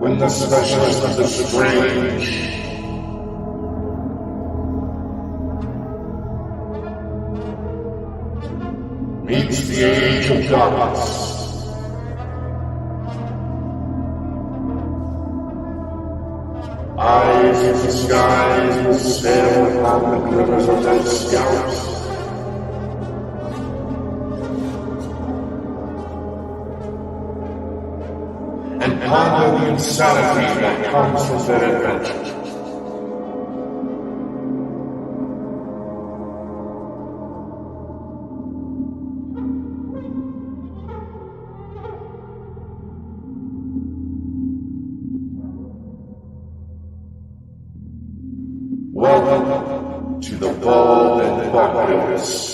when the specialist of the strange meets the age of darkness. Eyes in the skies will stare upon the glimmers of their scalps. And ponder the insanity that comes with their adventure. Welcome to the Bald and Bonkers.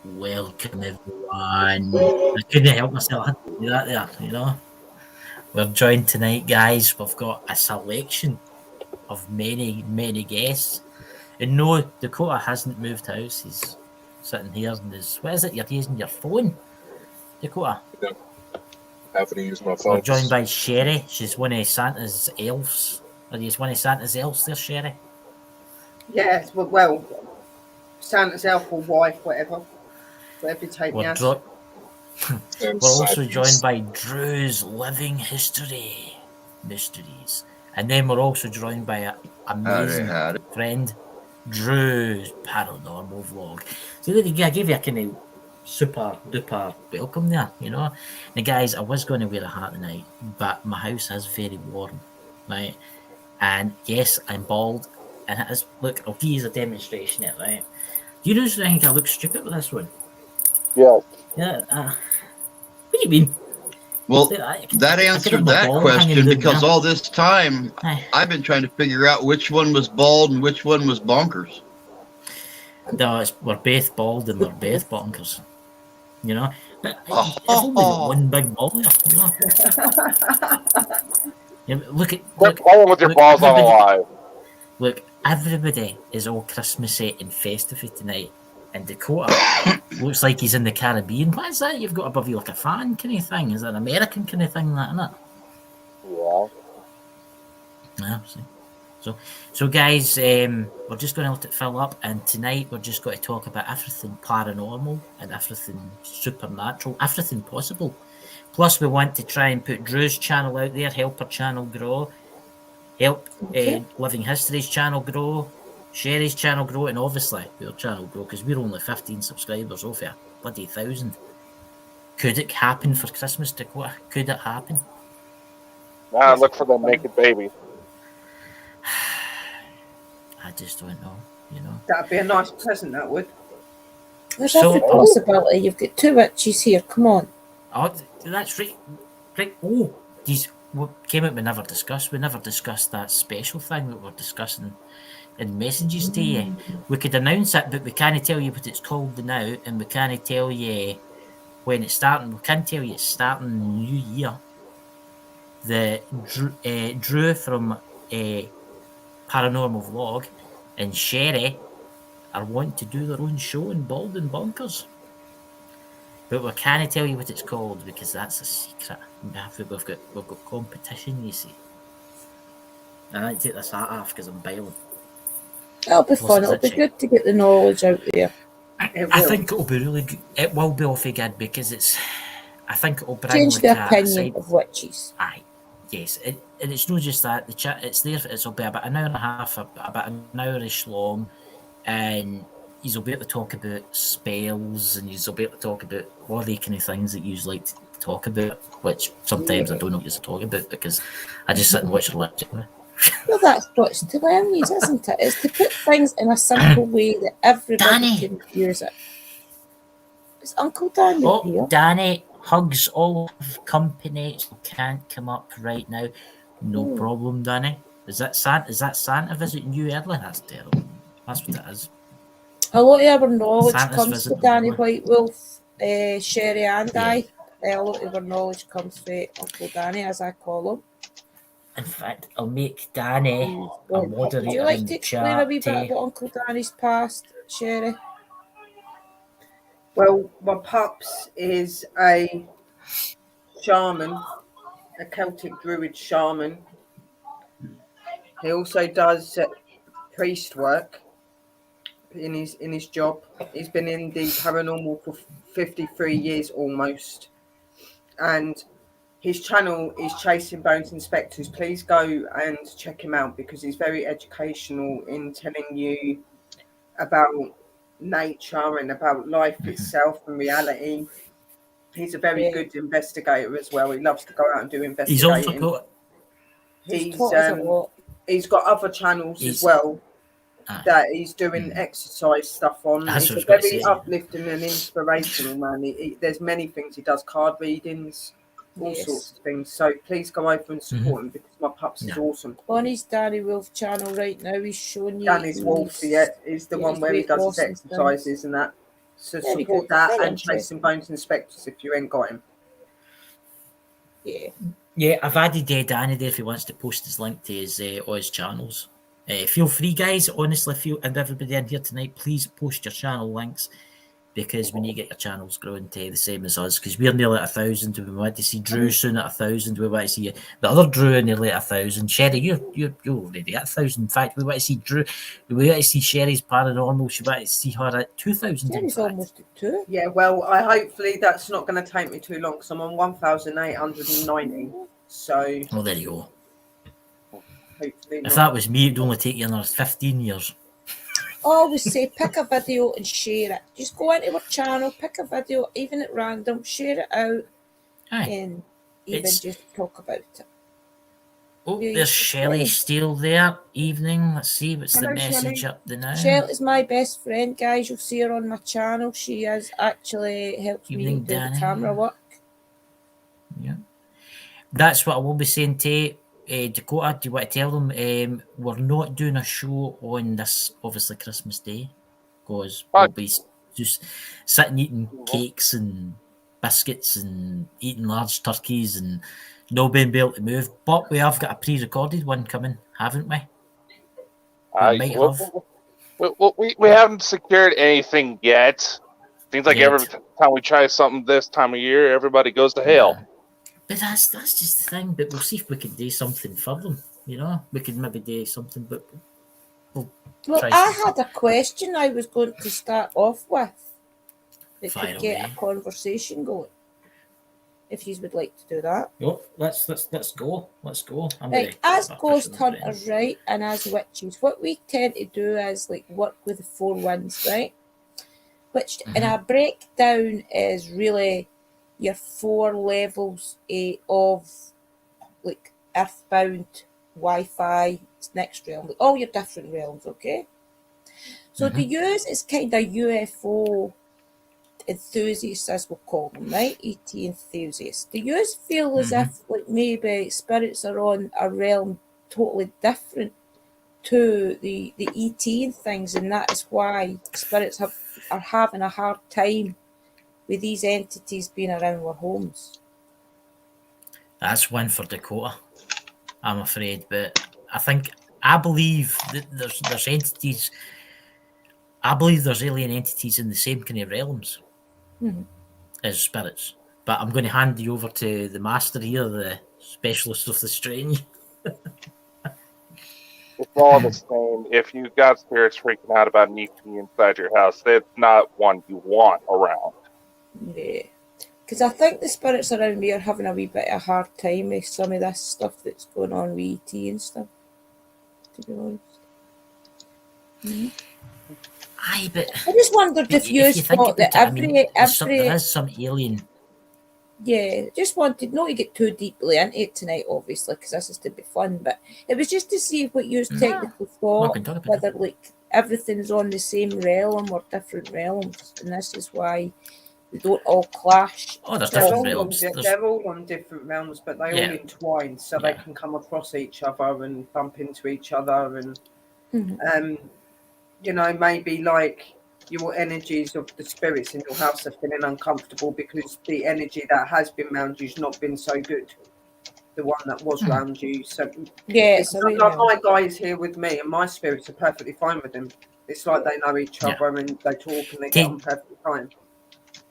Welcome everyone. I couldn't help myself. I had to do that there, you know. We're joined tonight, guys. We've got a selection of many guests. And no, Dakota hasn't moved house. He's sitting here in his, what is it? You're using your phone, Dakota? Yeah. Having to use my phone. We're joined by Sherry. She's one of Santa's elves. Are you one of Santa's elves there, Sherry? Yes, well, Santa's elf or wife, whatever you take me as. We're also joined by Drew's Living History Mysteries. And then we're also joined by an amazing friend, Drew's Paranormal Vlog. So I gave you a kind of super duper welcome there, you know. Now guys, I was going to wear a hat tonight, but my house is very warm, right? And yes, I'm bald, and it is, look, I'll give you a demonstration of it, right? Do you think I look stupid with this one? Yeah. Yeah. What do you mean? Well, that answered that question because all this time I've been trying to figure out which one was bald and which one was bonkers. No, we're both bald and we're both bonkers. You know? I've only got one big ball there, you know? Yeah, look, playing with your balls on alive. Look, everybody is all Christmassy and festive tonight. And Dakota looks like he's in the Caribbean. What is that you've got above you, like a fan kind of thing? Is that an American kind of thing, that, isn't it? Yeah. Yeah, see. So guys, we're just going to let it fill up, and tonight we're just going to talk about everything paranormal and everything supernatural, everything possible. Plus, we want to try and put Drew's channel out there, help her channel grow, help Living History's channel grow, Sherry's channel grow, and obviously your channel grow, because we're only 15 subscribers over a bloody 1,000. Could it happen for Christmas, Dakota? Could it happen? Nah, look for the naked baby. I just don't know, you know. That'd be a nice present, that would. There's every possibility. You've got two witches here. Come on. Oh, that's right. Right. Oh, these what came out we never discussed. We never discussed that special thing that we're discussing in messages to you. We could announce it, but we can't tell you what it's called now, and we can't tell you when it's starting. We can tell you it's starting in the new year. The Drew from Paranormal Vlog and Sherry are wanting to do their own show in Bald and Bonkers. But we can't tell you what it's called because that's a secret. We've got competition, you see. I need to take this hat off because I'm bailing. That'll be fun. It'll be good to get the knowledge out there. I think it'll be really good. It will be awfully good because I think it'll bring change the opinion of witches. Aye. Yes, and it's not just that. The chat, it's there. It'll be about an hour and a half, about an hour-ish long, and you'll be able to talk about spells, and you'll be able to talk about all the kind of things that you like to talk about, which sometimes I don't know what to talk about because I just sit and watch your lecture. Well, that's what's to learn, isn't it? It's to put things in a simple way that everybody can use it. Is Uncle Danny here? Danny. Hugs all of company, so can't come up right now. No problem, Danny. Is that Santa visiting you early? That's terrible. That's what it is. A lot of our knowledge Santa's comes to Danny White Wolf, Sherry and I. A lot of our knowledge comes from Uncle Danny, as I call him. In fact, I'll make Danny a moderator. Would you like to explain a wee bit about Uncle Danny's past, Sherry? Well, my pups is a shaman, a Celtic druid shaman. He also does priest work in his job. He's been in the paranormal for 53 years almost, and his channel is Chasing Bones Inspectors. Please go and check him out because he's very educational in telling you about nature and about life itself and reality. He's a very good investigator as well. He loves to go out and do investigating. He's also got he's got other channels as well that he's doing exercise stuff on. He's a very uplifting and inspirational man. There's many things he does, card readings, all sorts of things. So please go over and support him because my pups is awesome. On his Danny Wolf channel right now, he's showing you. Danny's Wolf, is the one where he does his exercises and that. So support that and Chasing Bones Inspectors if you ain't got him. Yeah, I've added Danny there if he wants to post his link to his all his channels. Feel free, guys. Honestly, and everybody in here tonight, please post your channel links because we need to get your channels growing to the same as us because we're nearly at 1,000. We want to see Drew soon at 1,000. We want to see the other Drew nearly at 1,000. Sherry, you're already at 1,000. In fact, we want to see Drew. We want to see Sherry's paranormal. She want to see her at 2,000. Sherry's almost at 2. Yeah, well, hopefully that's not going to take me too long because I'm on 1,890. So. Well, there you go. Hopefully if that was me, it'd only take you another 15 years. I always say pick a video and share it. Just go into our channel, pick a video, even at random, share it out, and even just talk about it. Oh, there's Shelley Steele there. Evening. Let's see what's the message up there now. Shelley is my best friend, guys. You'll see her on my channel. She has actually helped me do the camera work. Yeah. That's what I will be saying to Dakota. Do you want to tell them we're not doing a show on this, obviously, Christmas Day because we'll be just sitting eating cakes and biscuits and eating large turkeys and not being able to move. But we have got a pre-recorded one coming, haven't we? We haven't secured anything yet. Seems like every time we try something this time of year, everybody goes to hell. Yeah. But that's just the thing. But we'll see if we can do something for them. You know, we could maybe do something. But well, I had a question I was going to start off with that could get a conversation going. If you would like to do that. Oh, let's go. Let's go. Like, as ghost hunters, right, and as witches, what we tend to do is like work with the 4 winds, right? Which in a breakdown is really your 4 levels of like earthbound, Wi-Fi, next realm, like all your different realms, okay? So to use is kind of UFO enthusiasts, as we'll call them, right? ET enthusiasts. Do you feel as if like maybe spirits are on a realm totally different to the ET and things, and that is why spirits are having a hard time with these entities being around our homes? That's one for Dakota, I'm afraid, but I believe that there's entities. I believe there's alien entities in the same kind of realms as spirits. But I'm going to hand you over to the master here, the specialist of the strange. It's all the same. If you've got spirits freaking out about an ET inside your house, that's not one you want around. Yeah. Because I think the spirits around me are having a wee bit of a hard time with some of this stuff that's going on with ET and stuff, to be honest. Aye, but I just wondered if you thought that there is some alien. Yeah, just wanted not to get too deeply into it tonight, obviously, because this is to be fun. But it was just to see what you technically thought, whether like everything's on the same realm or different realms, and this is why they don't all clash. Oh, there's different realms. They're all on different realms, but they all entwine, so they can come across each other and bump into each other, and you know, maybe like your energies of the spirits in your house are feeling uncomfortable because the energy that has been around you's not been so good. The one that was around you. So like my guys here with me, and my spirits are perfectly fine with them. It's like they know each other and they talk and they get on perfectly fine.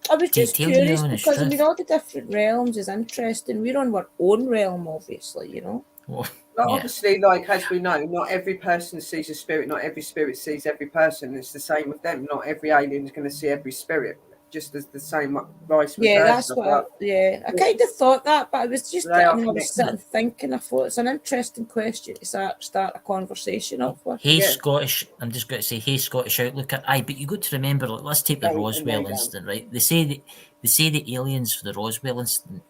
I was just curious honest because, I truth. mean, all the different realms is interesting. We're on our own realm, obviously, you know. Well, But yeah. obviously, like, as we know, not every person sees a spirit. Not every spirit sees every person. It's the same with them. Not every alien is going to see every spirit. Just as the same vice Yeah, versa. that's what. I kind of thought that, but I was just They are I was connected. sitting thinking. I thought it's an interesting question to start a conversation off with. Hey, Yeah. Scottish, I'm just going to say, hey, Scottish Outlooker. Aye, but you got to remember, like, let's take the Don't Roswell know. incident, right? They say the aliens for the Roswell incident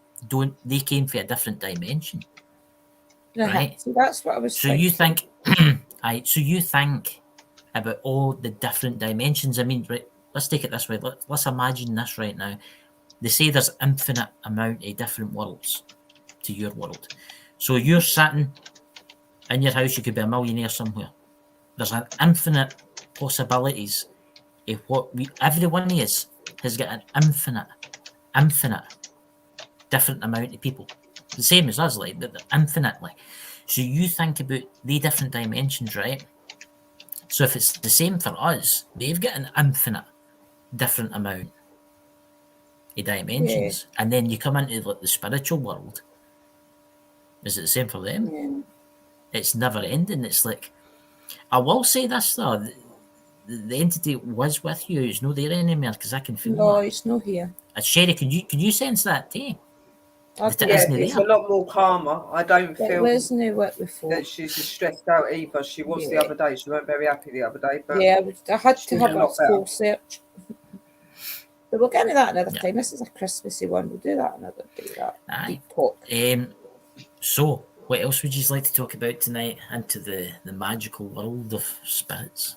they came from a different dimension, right? So that's what I was. So you think, so you think about all the different dimensions. I mean, right? Let's take it this way. Let's imagine this right now. They say there's infinite amount of different worlds to your world. So you're sitting in your house. You could be a millionaire somewhere. There's an infinite possibilities of what every one of us has got an infinite different amount of people. The same as us, like infinitely. So you think about the different dimensions, right? So if it's the same for us, they've got an infinite different amount of dimensions. Yeah. And then you come into like the spiritual world. Is it the same for them? Yeah. It's never ending. It's like, I will say this though, the entity was with you. It's not there anymore because I can feel that. No, it's not here. Sherry, can you sense that too? It's a lot more calmer. I don't feel that she's stressed out either. She was the other day. She weren't very happy the other day. But I had to have a full search. But we'll get into that another time. This is a Christmassy one. We'll do that another day. That deep talk. So, what else would you like to talk about tonight into the magical world of spirits?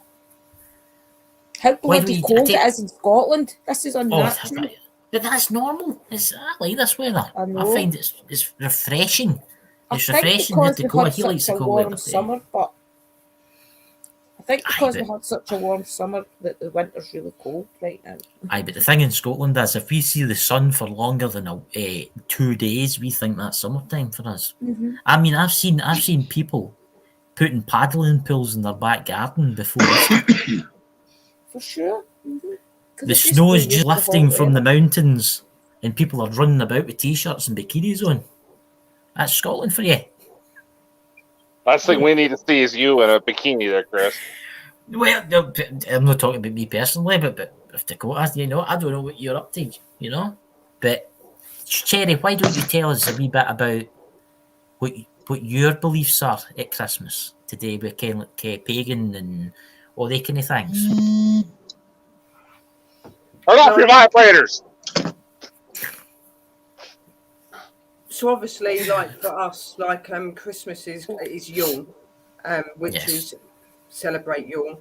How bloody cold it is in Scotland. This is unnatural. But that's normal. I like this weather. I find it's refreshing. It's refreshing. I think because we had such a warm summer, but I think because we had such a warm summer that the winter's really cold right now. Aye, but the thing in Scotland is if we see the sun for longer than 2 days, we think that's summertime for us. Mm-hmm. I mean, I've seen people putting paddling pools in their back garden before. For sure. Mm-hmm. The snow is just lifting from the mountains and people are running about with t-shirts and bikinis on. That's Scotland for you. Last thing we need to see is you in a bikini there, Chris. Well, I'm not talking about me personally, but if Dakota, I don't know what you're up to, But, Cherry, why don't you tell us a wee bit about what your beliefs are at Christmas today with kind of pagan and all that kind of things? Turn off your vibrators! So obviously, like for us, like Christmas is Yule, which is celebrate Yule.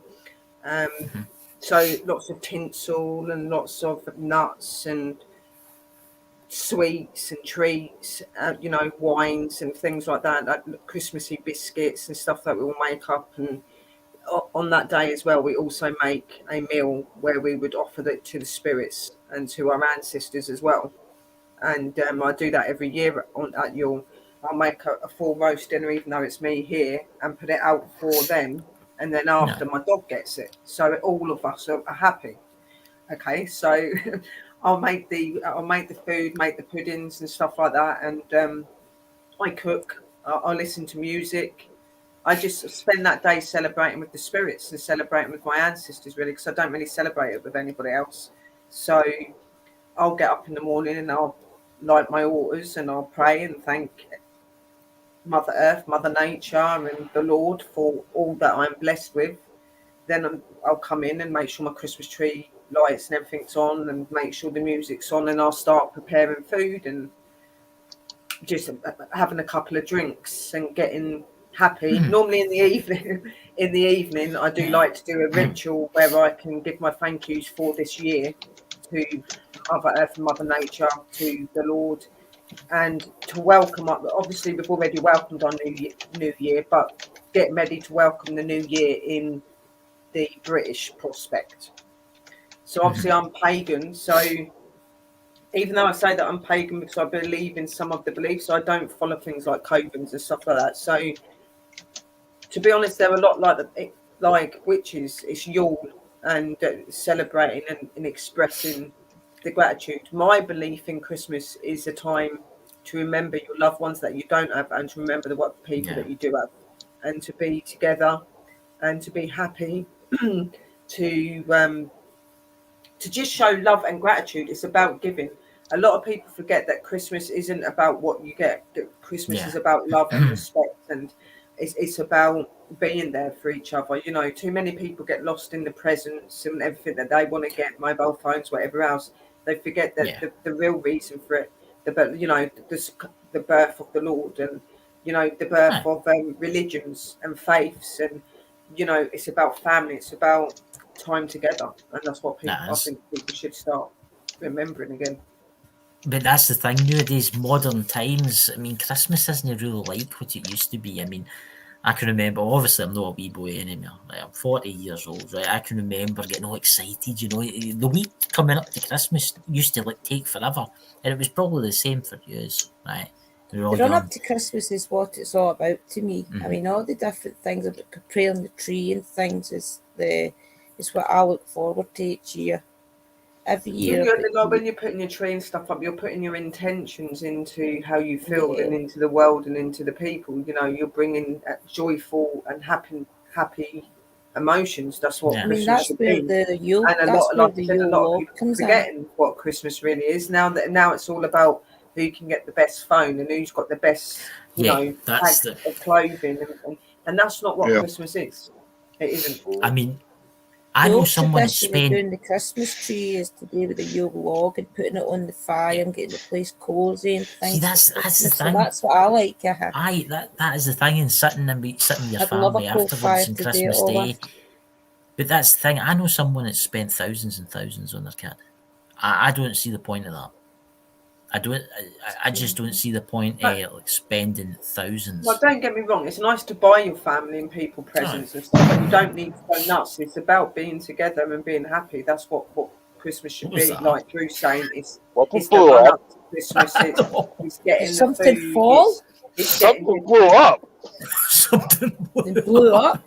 So lots of tinsel and lots of nuts and sweets and treats, wines and things like that, like Christmassy biscuits and stuff that we will make up. And on that day as well, we also make a meal where we would offer it to the spirits and to our ancestors as well. And I do that every year at Yule. I'll make a full roast dinner, even though it's me here, and put it out for them. And then after, my dog gets it. So all of us are happy. Okay, so I'll make the food, make the puddings and stuff like that. And I cook. I listen to music. I just spend that day celebrating with the spirits and celebrating with my ancestors, really, because I don't really celebrate it with anybody else. So I'll get up in the morning and I'll light my altars and I'll pray and thank Mother Earth, Mother Nature and the Lord for all that I'm blessed with. Then I'll come in and make sure my Christmas tree lights and everything's on and make sure the music's on, and I'll start preparing food and just having a couple of drinks and getting happy. Normally in the evening I do like to do a ritual where I can give my thank yous for this year to Mother Earth and Mother Nature, to the Lord, and to welcome up. Obviously we've already welcomed our new year, but get ready to welcome the new year in the British prospect. So obviously I'm pagan, so even though I say that I'm pagan because I believe in some of the beliefs, I don't follow things like covens and stuff like that. So to be honest, they're a lot like witches. It's Yule and celebrating and expressing the gratitude. My belief in Christmas is a time to remember your loved ones that you don't have, and to remember the what people that you do have, and to be together, and to be happy, to just show love and gratitude. It's about giving. A lot of people forget that Christmas isn't about what you get. That Christmas is about love and respect, and it's about being there for each other. You know, too many people get lost in the presents and everything that they want to get, mobile phones, whatever else. They forget that the real reason for it, the birth of the Lord, and the birth of religions and faiths, and it's about family. It's about time together, and that's what I think people should start remembering again. But that's the thing nowadays, modern times. I mean, Christmas isn't really like what it used to be. I mean, I can remember, obviously I'm not a wee boy anymore, like, I'm 40 years old, right? I can remember getting all excited, the week coming up to Christmas used to take forever, and it was probably the same for you, right? The run up to Christmas is what it's all about to me. I mean, all the different things about preparing the tree and things is what I look forward to each year. Every year. When you're putting your tree and stuff up, you're putting your intentions into how you feel and into the world and into the people. You're bringing joyful and happy emotions. That's what Christmas should be. And a lot of people forgetting what Christmas really is. Now it's all about who can get the best phone and who's got the best, bags of clothing, and that's not what Christmas is. It isn't. I mean, I know someone in Spain. Doing the Christmas tree is to do with the Yule log and putting it on the fire and getting the place cozy and things. See, that's the thing. So that's what I like. That is the thing, and sitting with your family afterwards on Christmas Day. But that's the thing. I know someone that's spent thousands and thousands on their kid. I don't see the point of that. I just don't see the point of spending thousands. Well, don't get me wrong. It's nice to buy your family and people presents and stuff, but you don't need to go nuts. It's about being together and being happy. That's what Christmas should be. Like Drew's saying, it's the run up to Christmas. It's getting something the food. fall. Something blew up. Something blew up.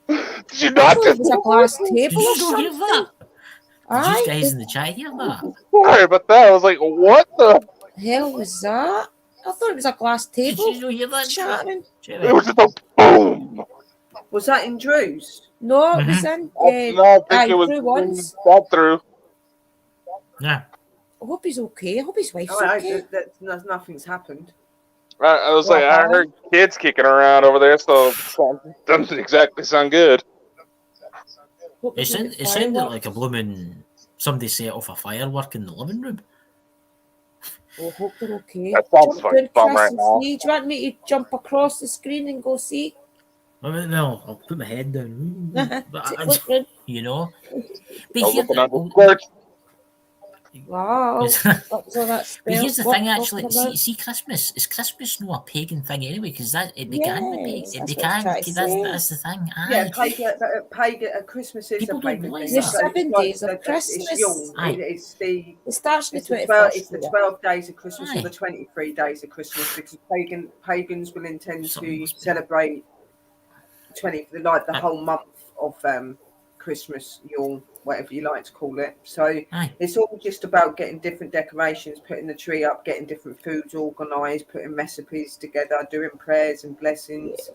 Did you not just? It was a glass table. Did you not hear that? Did you guys in the chat hear that? Sorry about that. I was like, what the hell was that? I thought it was a glass table. Did you not hear that? Chatting. It was just a boom. Was that in Drew's? No, it was in. No, I think it was Drew once. Fall through. Yeah. I hope he's okay. I hope his wife's okay. Nothing's happened. I was like, I heard kids kicking around over there, so it doesn't exactly sound good. It sounded like a blooming somebody set off a firework in the living room. Oh, hope they're okay. That sounds fucking fun right now. Do you want me to jump across the screen and go see? No, I'll put my head down. But But wow. But here's the thing, actually. See, Christmas is Christmas not a pagan thing anyway? Because it began with pagan. That's the thing. Yeah, pagan. Christmas is people a pagan thing. There's 7 days of Christmas. It starts the 21st. It's the 12 days of Christmas or the 23 days of Christmas, because pagans will intend to celebrate the whole month of Christmas, Yule, whatever you like to call it. So it's all just about getting different decorations, putting the tree up, getting different foods organised, putting recipes together, doing prayers and blessings,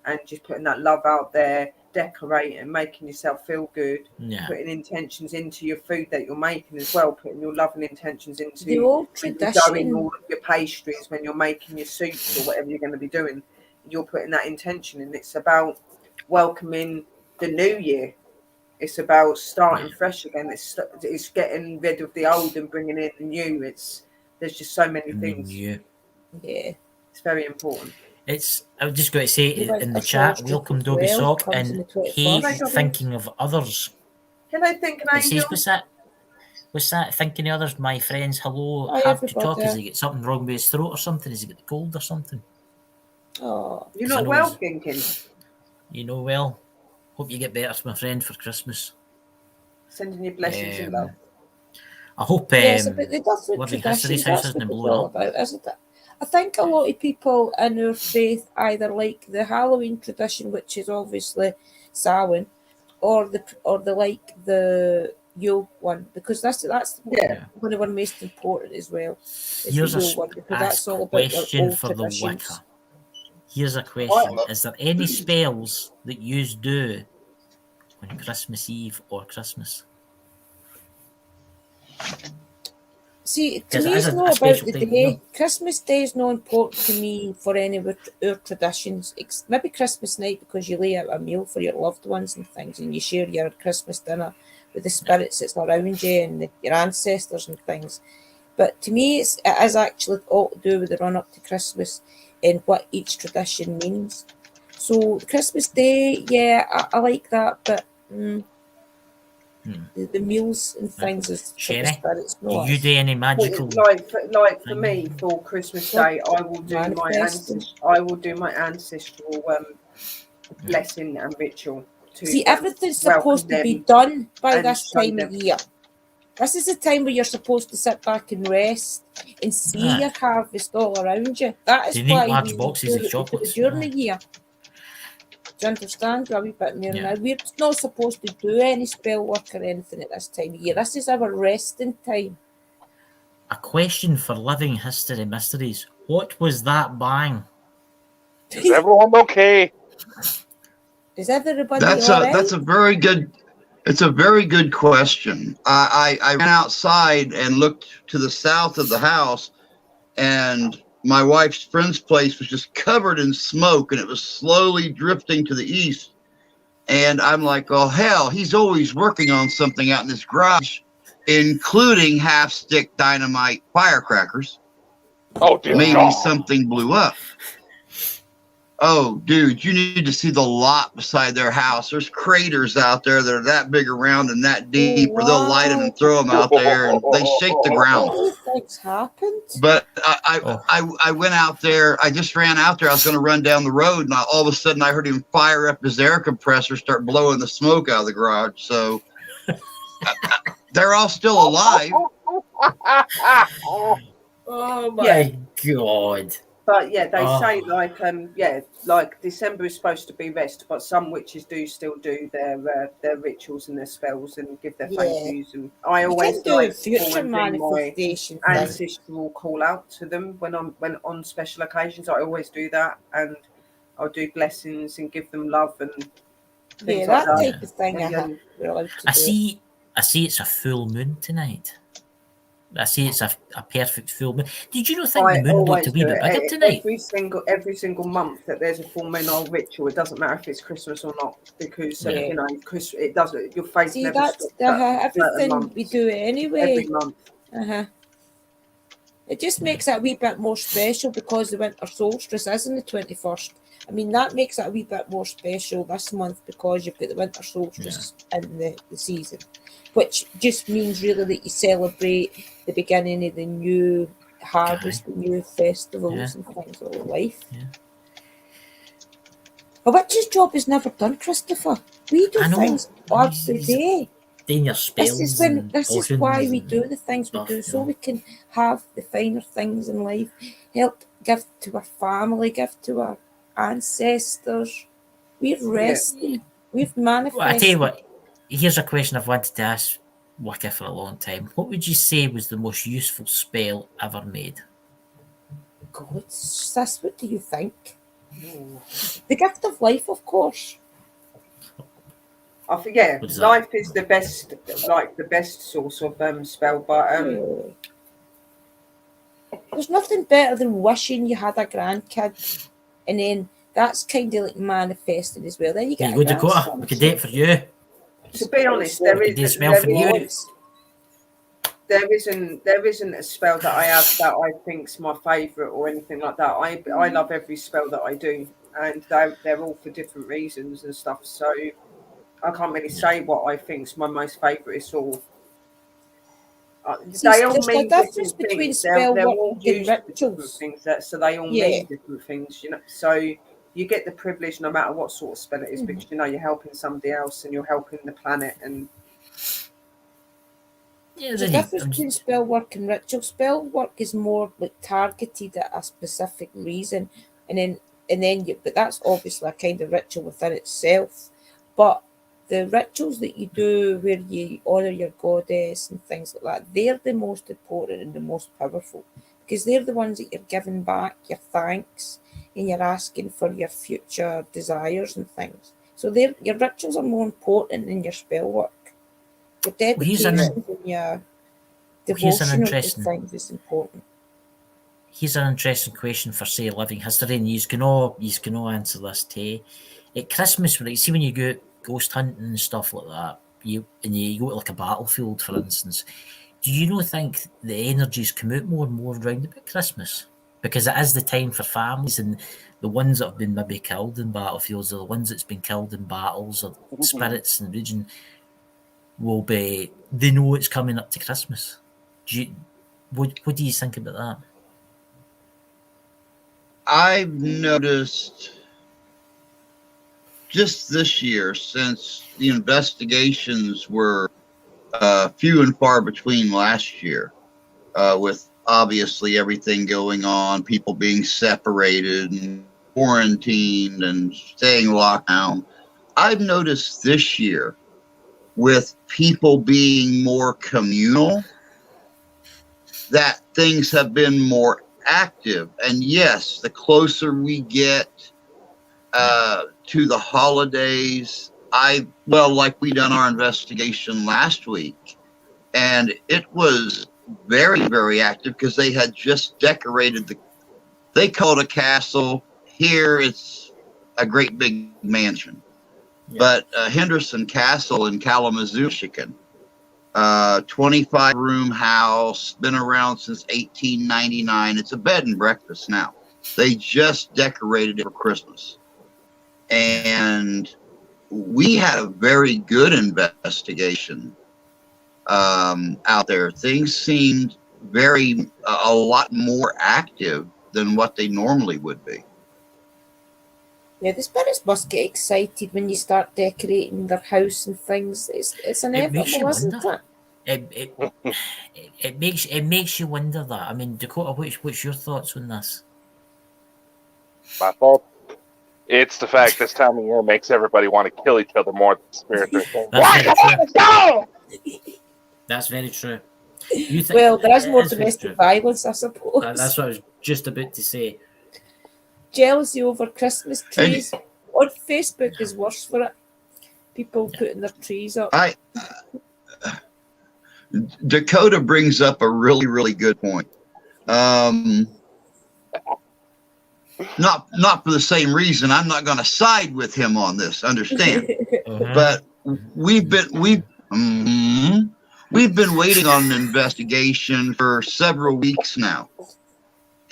and just putting that love out there, decorating, making yourself feel good, putting intentions into your food that you're making as well, putting your love and intentions into the old tradition. Doing all of your pastries when you're making your soups or whatever you're going to be doing. You're putting that intention, and it's about welcoming the new year. It's about starting fresh again. It's getting rid of the old and bringing in the new. There's just so many things. Yeah, it's very important. I was just going to say in the chat, welcome Dobby Sock, and thinking of others. Hello, thinking angel. What's that? Thinking of others, my friends. Hello, have to talk. Has he got something wrong with his throat or something? Has he got the cold or something? Oh, you're not well, thinking. Well. Hope you get better, my friend, for Christmas. Sending you blessings and love. I hope Living History's house isn't blown up. I think a lot of people in our faith either like the Halloween tradition, which is obviously Samhain, or the like the Yule one, because that's one of our most important as well. Here's the Yule one, because that's all about our question old for the traditions. Wicca. Here's a question. Is there any spells that you do on Christmas Eve or Christmas? See, to 'Cause me, it is it's a not about special the time, day. no? Christmas Day is not important to me for any of our traditions. Maybe Christmas night, because you lay out a meal for your loved ones and things, and you share your Christmas dinner with the spirits that's around you and your ancestors and things. But to me, it is actually all to do with the run up to Christmas and what each tradition means. So Christmas Day, yeah, I like that, but the meals and things is for the Sherry, spirits. do No, you do any magical? Like for me, for Christmas Day, I will do Manifesting. my ancestral blessing and ritual. See, everything's welcome supposed to be them done by and this show time them. of year. This is the time where you're supposed to sit back and rest and see Aye. your harvest all around you. That is Do you need why large we boxes do of it chocolates? during the year. Do you understand? We're a wee bit more Yeah. now. We're not supposed to do any spell work or anything at this time of year. This is our resting time. A question for Living History Mysteries. What was that bang? Is everyone okay? Is everybody That's all a right? that's a very good. It's a very good question. I ran outside and looked to the south of the house, and my wife's friend's place was just covered in smoke, and it was slowly drifting to the east. And I'm like, oh hell, he's always working on something out in this garage, including half-stick dynamite firecrackers. Oh dear Maybe God. something blew up. Oh, dude, you need to see the lot beside their house. There's craters out there that are that big around and that deep, where they'll light them and throw them out there, and they shake the ground. What do you think's happened? But I went out there. I just ran out there. I was going to run down the road, and all of a sudden I heard him fire up his air compressor, start blowing the smoke out of the garage. So they're all still alive. Oh my God. But yeah, they say like December is supposed to be rest, but some witches do still do their rituals and their spells and give their thank yous. And I always do like future manifestation my ancestral call out to them when on special occasions. I always do that, and I'll do blessings and give them love and things like that. Type of thing. We're allowed to do. I see it's a full moon tonight. I see it's a perfect full moon. Did you not think the moon looked a wee bit bigger tonight? Every single month that there's a full moon or ritual, it doesn't matter if it's Christmas or not, because you know, it doesn't. Your face never stops. Everything we do anyway. Every month. It just makes it a wee bit more special because the winter solstice is on the 21st. I mean, that makes it a wee bit more special this month because you've got the winter solstice in the season, which just means really that you celebrate the beginning of the new harvest, the new festivals and things of life. A witch's job is never done, Christopher. We do things every day. Doing your spells. This is why we do the things we do, so we can have the finer things in life, help give to our family, give to our ancestors. We've rested. We've manifested. Well, I tell you what, here's a question I've wanted to ask Wicca for a long time. What would you say was the most useful spell ever made? God, sis, what do you think? The gift of life, of course. I think life is the best, like the best source of spell. But there's nothing better than wishing you had a grandkid, and then that's kind of like manifesting as well. Then you get. There you go, Dakota. We could do it for you. To be honest, there isn't a spell that I have that I think's my favourite or anything like that. I love every spell that I do, and they're all for different reasons and stuff. So I can't really say what I think's my most favourite. It's all. They all mean different things. They're all used for different things. So they all mean different things, you know. So you get the privilege no matter what sort of spell it is, because you know you're helping somebody else and you're helping the planet. And the difference between spell work and ritual. Spell work is more like targeted at a specific reason, but that's obviously a kind of ritual within itself. But the rituals that you do where you honour your goddess and things like that, they're the most important and the most powerful, because they're the ones that you're giving back your thanks and you're asking for your future desires and things. So your rituals are more important than your spell work. Your dedication and your devotion to things is important. Here's an interesting question for, say, living history, and you can all answer this too. At Christmas, when you see when you go ghost hunting and stuff like that, you go to like a battlefield, for instance, do you not think the energies come out more and more around about Christmas? Because it is the time for families, and the ones that have been maybe killed in battlefields, or the ones that's been killed in battles, or spirits in the region they know it's coming up to Christmas. What do you think about that? I've noticed just this year, since the investigations were few and far between last year, with obviously everything going on, people being separated and quarantined and staying locked down, I've noticed this year, with people being more communal, that things have been more active. And yes, the closer we get to the holidays, like we done our investigation last week, and it was very, very active because they had just decorated they call it a castle. Here it's a great big mansion. Yeah. But Henderson Castle in Kalamazoo, Michigan, 25-room house, been around since 1899. It's a bed and breakfast now. They just decorated it for Christmas. And we had a very good investigation out there. Things seemed a lot more active than what they normally would be. Yeah, the spirits must get excited when you start decorating their house and things. It's inevitable, isn't it? It makes you wonder that. I mean, Dakota, what's your thoughts on this? My fault. It's the fact this time of year makes everybody want to kill each other more than the spirits are saying, why? That's very true. Well, there is more domestic violence, I suppose. That's what I was just about to say. Jealousy over Christmas trees on Facebook is worse for it. People putting their trees up. Dakota brings up a really, really good point. Not for the same reason. I'm not going to side with him on this. Understand? But we've been waiting on an investigation for several weeks now.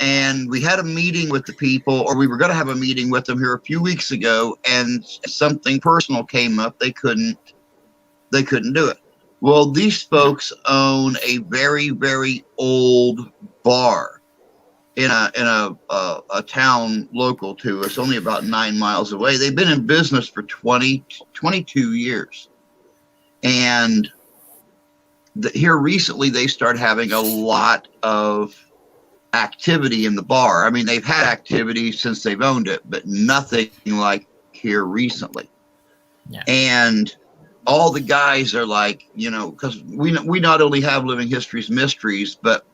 And we had a meeting with the people, or we were going to have a meeting with them here a few weeks ago, and something personal came up. They couldn't do it. Well, these folks own a very, very old bar in a town local to us, only about 9 miles away. They've been in business for 22 years. And here recently, they started having a lot of activity in the bar. I mean, they've had activity since they've owned it, but nothing like here recently. Yeah. And all the guys are like, because we not only have Living History's Mysteries, but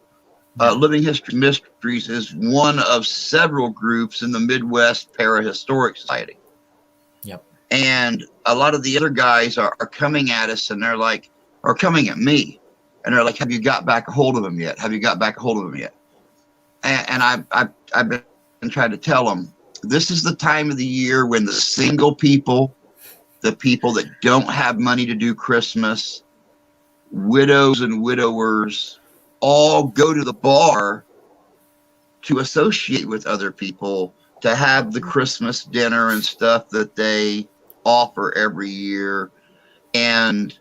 Living History Mysteries is one of several groups in the Midwest Parahistoric Society. Yep. And a lot of the other guys are coming at us, and they're like, or coming at me, and they're like, have you got back a hold of them yet? Have you got back a hold of them yet? And I've been trying to tell them, this is the time of the year when the single people, the people that don't have money to do Christmas, widows and widowers, all go to the bar to associate with other people, to have the Christmas dinner and stuff that they offer every year. And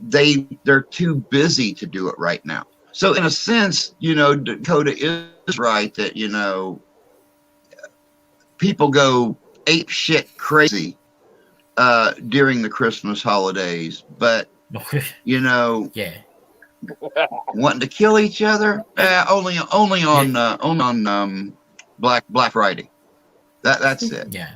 they're too busy to do it right now. So in a sense, Dakota is right that, people go ape shit crazy during the Christmas holidays, but yeah, wanting to kill each other, only on Black Friday. That's it. Yeah.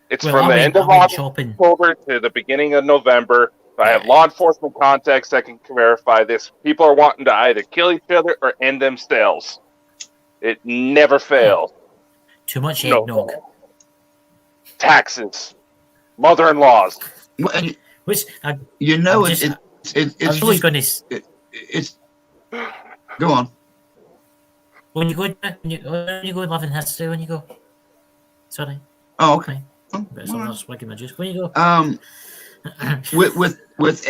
It's Well, from I the went- end of I went August, shopping. October to the beginning of November. I have law enforcement contacts that can verify this. People are wanting to either kill each other or end themselves. It never fails. Too much No. eggnog. Taxes. Mother-in-laws. Well, and Which I, you know, I'm just- I it's was really just going to. it's. Go on. When you go Loving History, when you go. Sorry. Oh, okay. But so that's my juice. When you go. With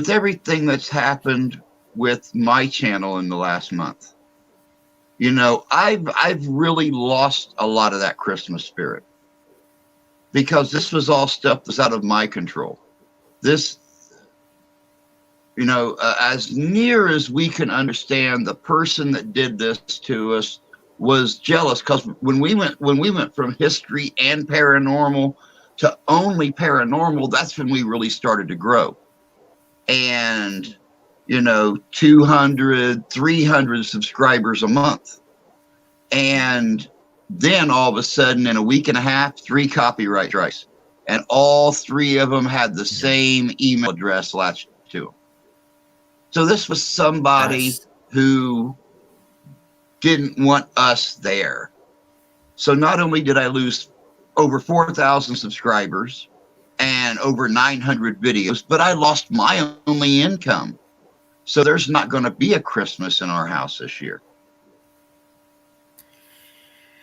everything that's happened with my channel in the last month, you know, I've really lost a lot of that Christmas spirit, because this was all stuff that's out of my control. This, you know, as near as we can understand, the person that did this to us was jealous, because when we went from history and paranormal to only paranormal, that's when we really started to grow. And, you know, 200, 300 subscribers a month. And then all of a sudden, in a week and a half, 3 copyright strikes. And all 3 of them had the same email address latched to them. So this was somebody who didn't want us there. So not only did I lose over 4,000 subscribers and over 900 videos, but I lost my only income. So there's not going to be a Christmas in our house this year.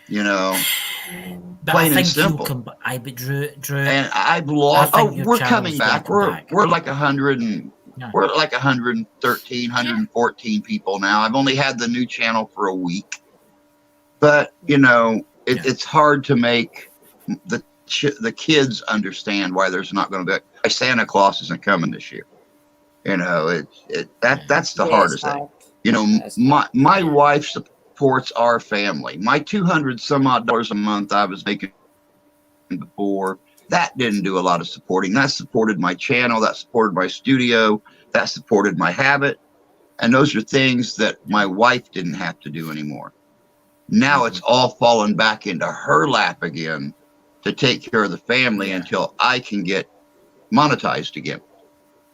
You know, But plain I think and simple. but Drew, And I've lost. I think Oh, your we're channel's coming back. gonna come back. We're like 100 and Yeah. we're like 113, 114 people now. I've only had the new channel for a week, but you know, it's hard to make the kids understand why there's not going to be why Santa Claus isn't coming this year. You know, that's the hardest thing. You know, my wife supports our family. My $200 some odd a month I was making before, that didn't do a lot of supporting. That supported my channel, that supported my studio, that supported my habit, and those are things that my wife didn't have to do anymore. Now it's all fallen back into her lap again to take care of the family until I can get monetized again.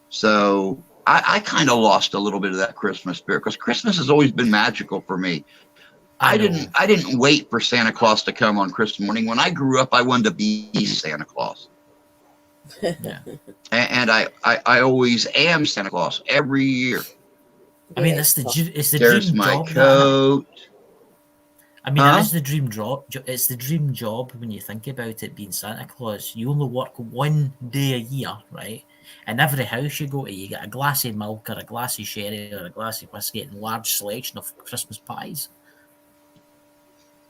So I kind of lost a little bit of that Christmas spirit, because Christmas has always been magical for me. I didn't wait for Santa Claus to come on Christmas morning. When I grew up, I wanted to be Santa Claus. Yeah. And I always am Santa Claus every year. I mean, it's the There's dream my job. coat. I mean, that is the dream job. It's the dream job when you think about it, being Santa Claus. You only work one day a year, right? And every house you go to, you get a glass of milk or a glass of sherry or a glass of whiskey and a large selection of Christmas pies.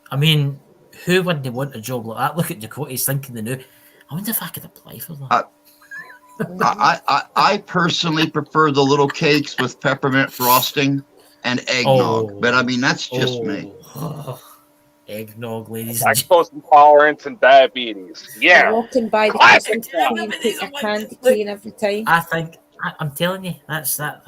I mean, who wouldn't want a job like that? Look at Dakota, he's thinking the new. I wonder if I could apply for that. I personally prefer the little cakes with peppermint frosting and eggnog, but I mean, that's just me. Eggnog, ladies and Lactose intolerance and diabetes. Yeah. Walking by the Christmas tree and put a candy cane every time. I think I'm telling you, that's that.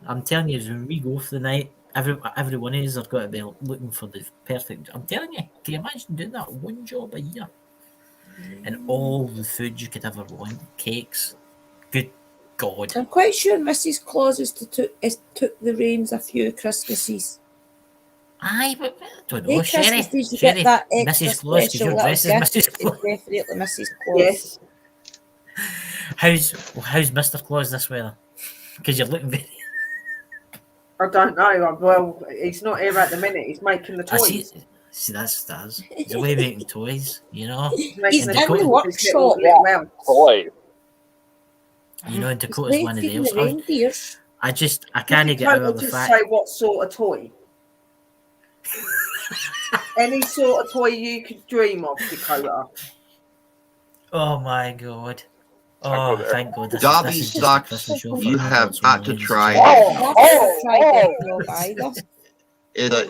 I'm telling you, when we go for the night, every one of us are going to be looking for the perfect. I'm telling you, can you imagine doing that one job a year, and all the food you could ever want, cakes? Good God! I'm quite sure Mrs. Claus took the reins a few Christmases. Aye, but I don't know. Christmases you Sherry, get that extra Mrs. Claus, because special your little dress is gift. Mrs. It's Claus. definitely Mrs. Claus. Yes. How's Mr. Claus this weather? Because you're looking very. I don't know. Well, he's not here at the minute. He's making the toys. See, that's he's away making toys, you know. He's in Dakota- the workshop. Toy. You know, Dakota's one of Feeding those. the reindeers. I can't get over the just fact. say what sort of toy. Any sort of toy you could dream of, Dakota. Oh my God! I'll Oh, go there. thank God! Dobby This is just a sucks. Christmas show for You have adults got only, to ladies and try gentlemen. I've never tried eggnog either.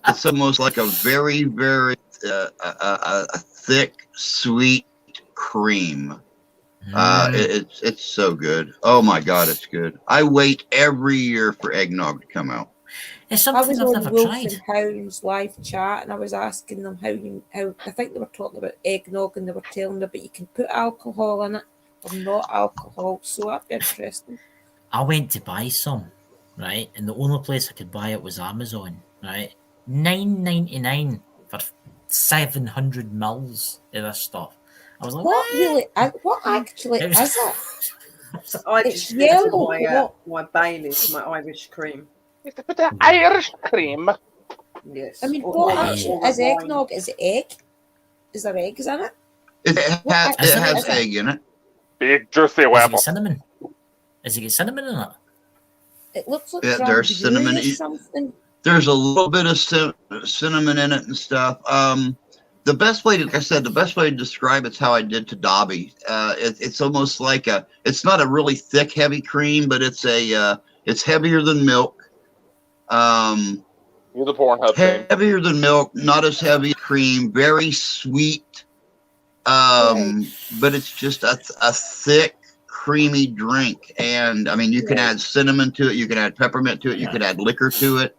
It's almost like a very, very a thick, sweet cream. It's so good. Oh my God, it's good. I wait every year for eggnog to come out. It's I something was I've on never Wolf tried. and Hounds live chat, and I was asking them how I think they were talking about eggnog, and they were telling them, but you can put alcohol in it or not alcohol. So that'd be interesting. I went to buy some, right, and the only place I could buy it was Amazon, right. $9.99 for 700 mils of this stuff. I was like, What really? What actually It was- is it? I It's just stick to yellow. my Baileys, my Irish cream. It's with the Irish cream. Yes. I mean, Or- what or- actually or is wine. eggnog? Is it egg? Is there eggs in it? It What has is it? egg in it. Big juicy Does it waffle. get cinnamon? Does it get cinnamon in it? It looks like Yeah, creme there's brulee cinnamon. or something. There's a little bit of cinnamon in it and stuff. The best way to, like I said, the best way to describe it's how I did to Dobby. It's almost like it's not a really thick, heavy cream, but it's heavier than milk. You're the Pornhub thing. Heavier than milk, not as heavy as cream, very sweet. But it's just a thick, creamy drink. And I mean, you can add cinnamon to it, you can add peppermint to it, you can add liquor to it.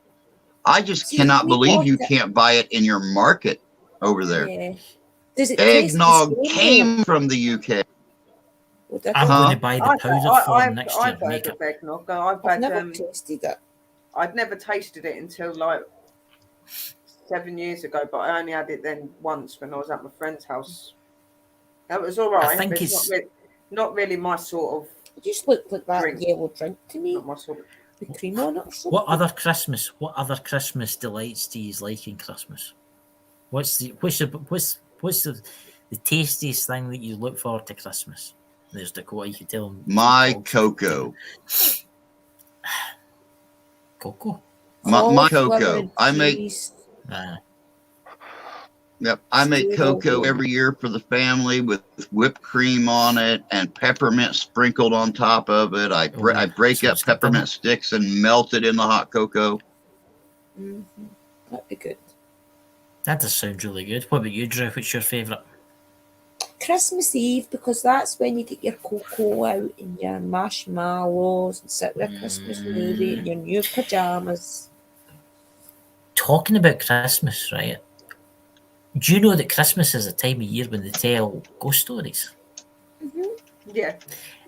I just cannot believe you can't buy it in your market over there. Yeah. Does it taste the Eggnog same, came from the UK. or- Well, I'm Huh? going to buy the powder form next year I've and make heard it. of eggnog. I've never tasted it. I'd never tasted it until like 7 years ago, but I only had it then once when I was at my friend's house. That was all right. I think but it's- not really my sort of. It just looked like that Drink. yellow drink to me Not my sort of. with cream on it or something. What other Christmas delights do you like in Christmas? What's the tastiest thing that you look forward to Christmas? There's Dakota. You can tell him. My cocoa. Cocoa. My Cauliflower cocoa. and I make cheese. Yep, I make Strudel. cocoa every year for the family with whipped cream on it and peppermint sprinkled on top of it. I break up sounds good, peppermint doesn't sticks and melt it in the hot cocoa. Mhm. That'd be good. That does sound really good. What about you, Drew? What's your favourite? Christmas Eve, because that's when you get your cocoa out and your marshmallows and sit with a Christmas movie in your new pajamas. Talking about Christmas, right? Do you know that Christmas is a time of year when they tell ghost stories? Yeah.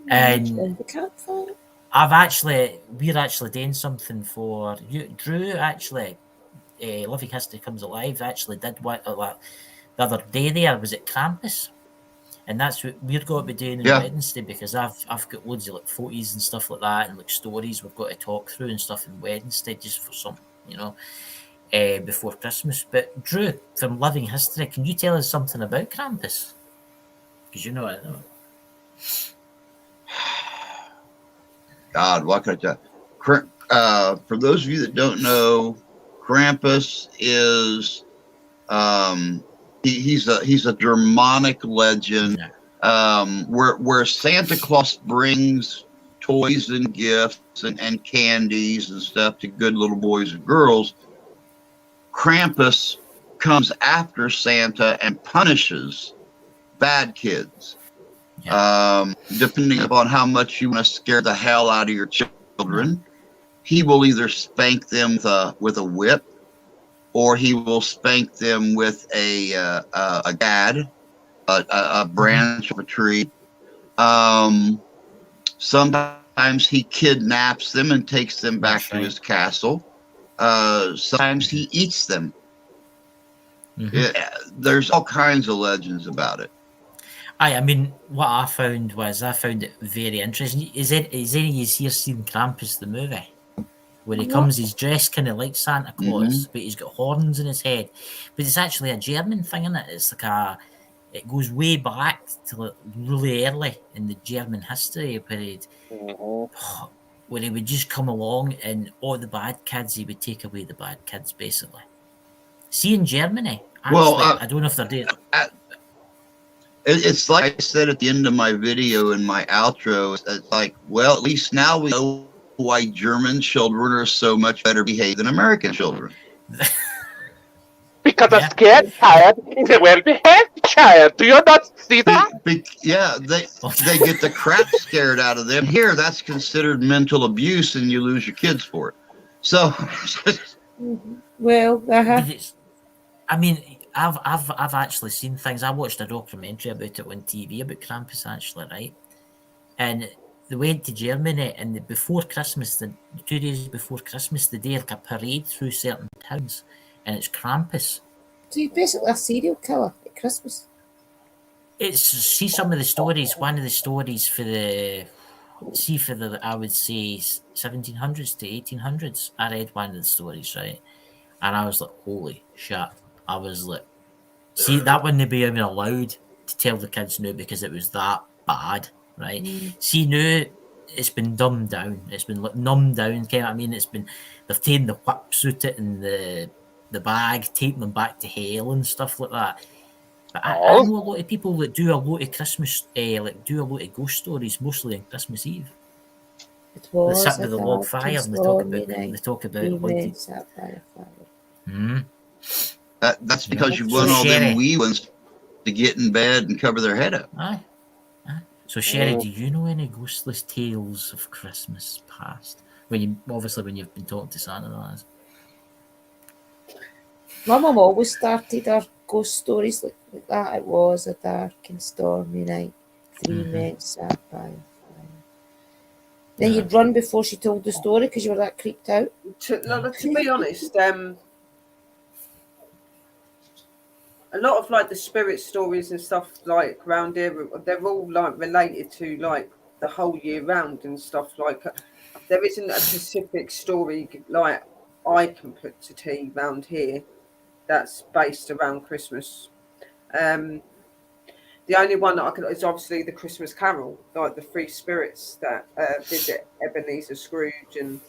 And And the campfire. we're actually doing something for you. Drew actually, Living History Comes Alive actually did what the other day there. Was it Krampus? And that's what we're going to be doing on Wednesday, because I've got loads of like photos and stuff like that and like stories we've got to talk through and stuff on Wednesday just for some, before Christmas. But Drew, from Living History, can you tell us something about Krampus? Because you know it. God, what could I tell? For those of you that don't know, Krampus is he's a Germanic legend where Santa Claus brings toys and gifts and candies and stuff to good little boys and girls. Krampus comes after Santa and punishes bad kids. Depending upon how much you want to scare the hell out of your children, he will either spank them with a whip, or he will spank them with a gad, a branch of a tree. Sometimes he kidnaps them and takes them back to his castle. Sometimes he eats them. There's all kinds of legends about it. I mean, what I found it very interesting. Is any of you here seen Krampus the movie? Where he comes, he's dressed kind of like Santa Claus, but he's got horns in his head. But it's actually a German thing, isn't it? It's like it goes way back to like really early in the German history period, where he would just come along and all the bad kids, he would take away the bad kids, basically. See, in Germany, actually, I don't know if they're doing it's like I said at the end of my video in my outro. It's like, well, at least now we know why German children are so much better behaved than American children. Because a scared child is a well-behaved child. Do you not see that? They get the crap scared out of them. Here, that's considered mental abuse, and you lose your kids for it. So, Well, But it's, I mean, I've actually seen things. I watched a documentary about it on TV about Krampus, actually, right? And they went to Germany, and before Christmas, the 2 days before Christmas, they do like a parade through certain towns, and it's Krampus. so you're basically a serial killer at Christmas. It's see some of the stories. One of the stories for the I would say 1700s to 1800s. I read one of the stories, right, and I was like, holy shit! I was like, see, that wouldn't be even allowed to tell the kids now because it was that bad, right? See, now it's been dumbed down. It's been like numbed down. You know what I mean? It's been they've taken the whips out it and the bag, taking them back to hell and stuff like that. But I know a lot of people that do a lot of Christmas, do a lot of ghost stories, mostly on Christmas Eve. It They was sit a with the log dark fire and and stormy night. they talk about Three haunted. men sat by a fire. that's because you So want all them Sherry, wee ones to get in bed and cover their head up. aye. So Sherry, do you know any ghostless tales of Christmas past? When you've been talking to Santa, that is. My mum always started her ghost stories like that. It was a dark and stormy night. Three men sat by a fire. Then you'd run before she told the story because you were that creeped out. To be honest, a lot of like the spirit stories and stuff like around here, they're all like related to like the whole year round and stuff. Like there isn't a specific story like I can put to tea round here that's based around Christmas. The only one that I can is obviously the Christmas Carol, like the three spirits that visit Ebenezer Scrooge, and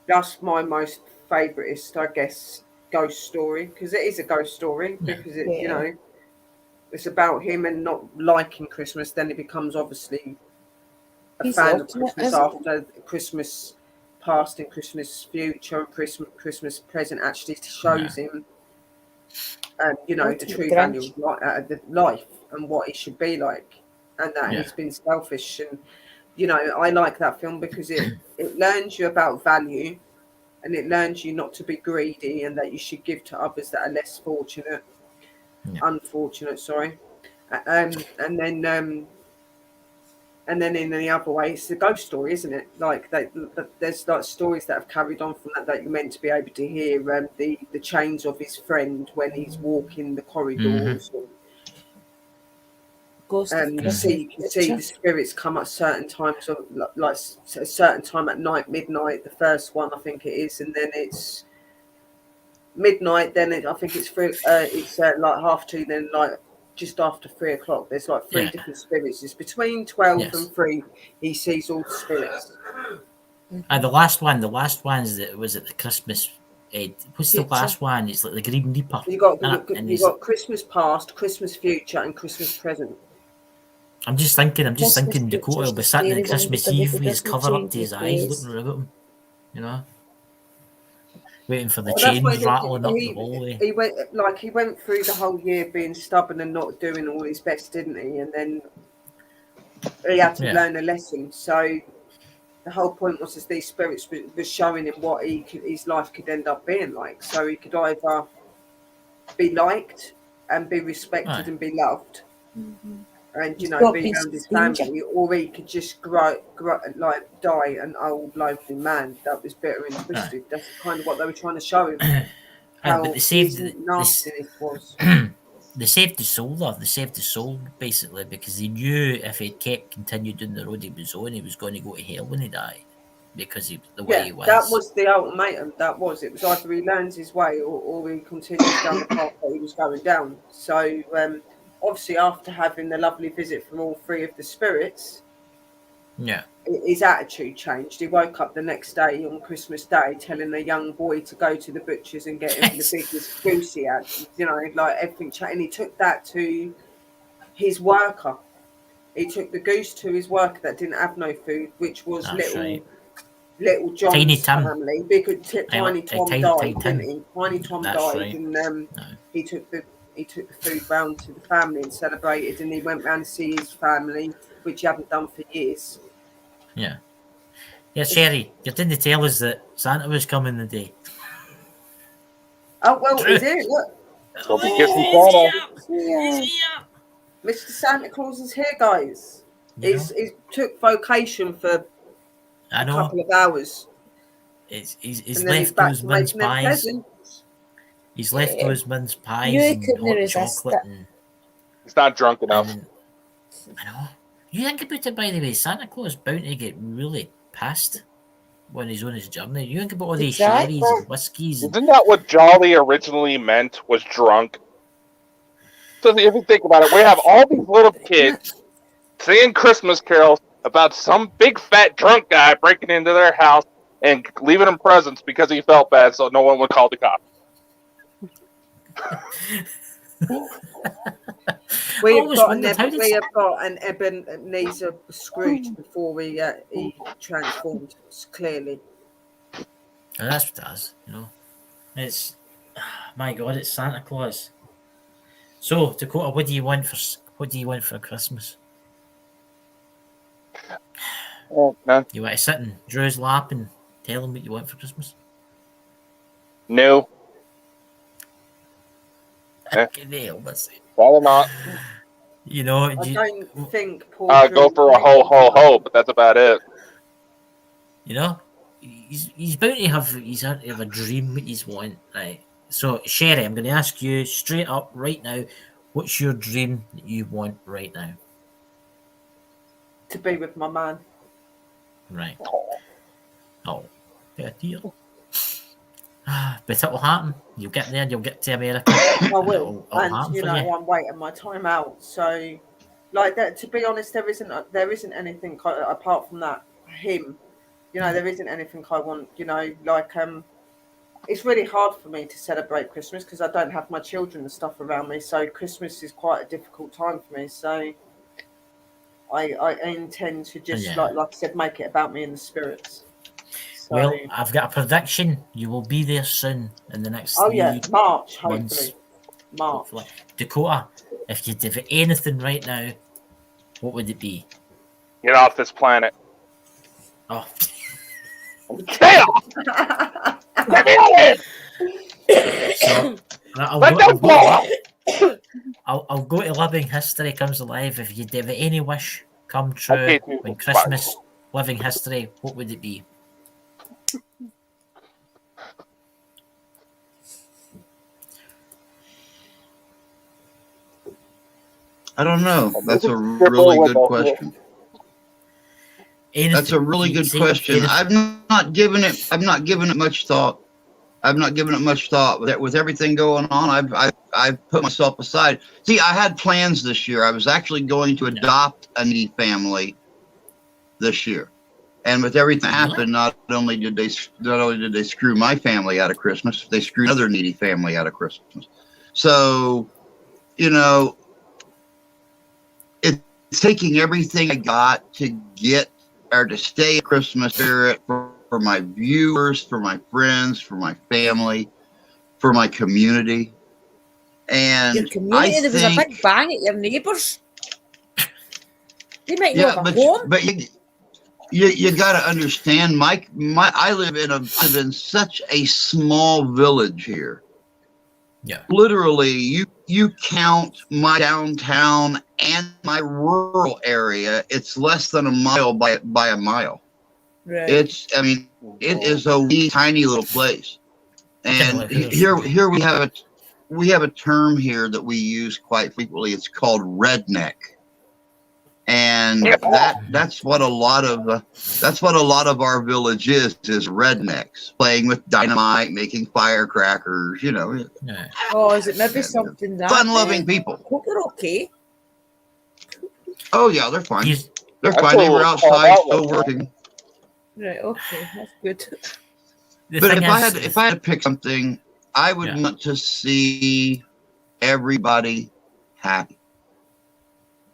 that's my most favouriteest, I guess, ghost story, because it is a ghost story, because it, you know, it's about him and not liking Christmas. Then he becomes obviously a fan of Christmas after Christmas past and Christmas future and Christmas present actually shows him, you know, the true value of the life and what it should be like, and that he's been selfish. And you know, I like that film because it learns you about value, and it learns you not to be greedy, and that you should give to others that are less fortunate, unfortunate. Sorry, and then in the other way, it's the ghost story, isn't it? Like there's like stories that have carried on from that you're meant to be able to hear. The chains of his friend when he's walking the corridors. You can see the spirits come at certain times, of like a certain time at night, midnight. The first one, I think it is, and then it's midnight. Then I think it's like 2:30. Then like just after 3:00. There's like three different spirits. It's between 12 and 3. He sees all the spirits. The last one's that was at the Christmas. What's the last one? It's like the Green Reaper. You got Christmas past, Christmas future, and Christmas present. I'm just thinking Dakota will be sitting on Christmas Eve with his cover up to his eyes, looking around him, you know, waiting for the chains rattling up the hallway. He went through the whole year being stubborn and not doing all his best, didn't he? And then he had to learn a lesson. So the whole point was that these spirits were showing him what his life could end up being like. So he could either be liked and be respected and be loved. And be around his family, or he could just die an old lonely man that was bitter and twisted. That's kind of what they were trying to show him. How but they saved nasty it was. They saved the soul, though. They saved the soul basically because they knew if he continued down the road he was on, he was going to go to hell when he died because the way he was. That was the ultimatum. It was either he learns his way or he continues down the path that he was going down. So. Obviously, after having the lovely visit from all three of the spirits, his attitude changed. He woke up the next day on Christmas Day telling a young boy to go to the butcher's and get him the biggest goose he had. You know, like everything changed. And he took that to his worker. He took the goose to his worker that didn't have no food, which was little John's family. Because Tiny Tom died, didn't he? Tiny Tom died, and he took the food round to the family and celebrated, and he went round to see his family, which he hadn't done for years. Yeah. Yeah, Sherry, you didn't tell us that Santa was coming the day. Oh, well, True. is it? Look, Don't be kissing Santa. Yeah. Mr. Santa Claus is here, guys. You know? He's took vocation for I a know. couple of hours. He's And then he's left back those to mince making them pies. presents. He's left Yeah. those mince pies You and couldn't hot resist chocolate. it. And He's not drunk enough. I know. You think about it, by the way, Santa Claus is bound to get really pissed when he's on his journey. You think about all these Exactly. sherries and whiskies. And, Isn't that what Jolly originally meant? Was drunk. So if you think about it, we have all these little kids singing Christmas carols about some big fat drunk guy breaking into their house and leaving them presents because he felt bad, so no one would call the cops. We always wondered, how did have got an Ebenezer Scrooge before he transformed. Clearly, and that's what it is, you know. It's my God, it's Santa Claus. So, Dakota, what do you want for Christmas? Oh, no. You want to sit in Drew's lap and tell him what you want for Christmas? No. Okay, Neil, let's see. Rather not. You know, I don't think Paul. Go for a ho ho ho, but that's about it. you know, he's bound to have a dream that he's want, right? So, Sherry, I'm going to ask you straight up right now, what's your dream that you want right now? To be with my man. Right. Oh, yeah, deal. But it'll happen. You'll get there. You'll get to America. I will, It'll and happen you for know you. I'm waiting my time out. So, like that. To be honest, there isn't anything apart from that. Him, you know, there isn't anything I want. You know, like it's really hard for me to celebrate Christmas because I don't have my children and stuff around me. So Christmas is quite a difficult time for me. So I intend to just Yeah. like I said, make it about me and the spirits. So, Well, I've got a prediction. You will be there soon in the next oh 3 yeah, March, months. hopefully. March. Hopefully. Dakota, if you did anything right now, what would it be? Get off this planet. Oh, Stay off! Let me out here! so Let them blow up! I'll go to Living History Comes Alive. If you did any wish come true Okay, when Christmas, Living History, what would it be? I don't know. That's a really good question. That's a really good question. I've not given it much thought. With everything going on, I've put myself aside. See, I had plans this year. I was actually going to adopt a needy family this year, and with everything that happened, not only did they screw my family out of Christmas, they screwed another needy family out of Christmas. So, you know, it's taking everything I got to get or to stay in Christmas spirit for my viewers, for my friends, for my family, for my community. And Your community, there was a big bang at your neighbours. They might not have a home. But you got to understand, I live in such a small village here. Yeah. Literally, you count my downtown and my rural area, it's less than a mile by a mile. Right. It is a wee tiny little place. And here we have a term here that we use quite frequently. It's called redneck. And that's what a lot of our village is rednecks, playing with dynamite, making firecrackers, you know. Yeah. Oh, is it maybe something that Fun-loving people. Hope they're okay. Oh yeah, they're fine. They're I fine. They feel were outside called out still like that. working. Right, okay, that's good. But if I had to pick something, I would want to see everybody happy.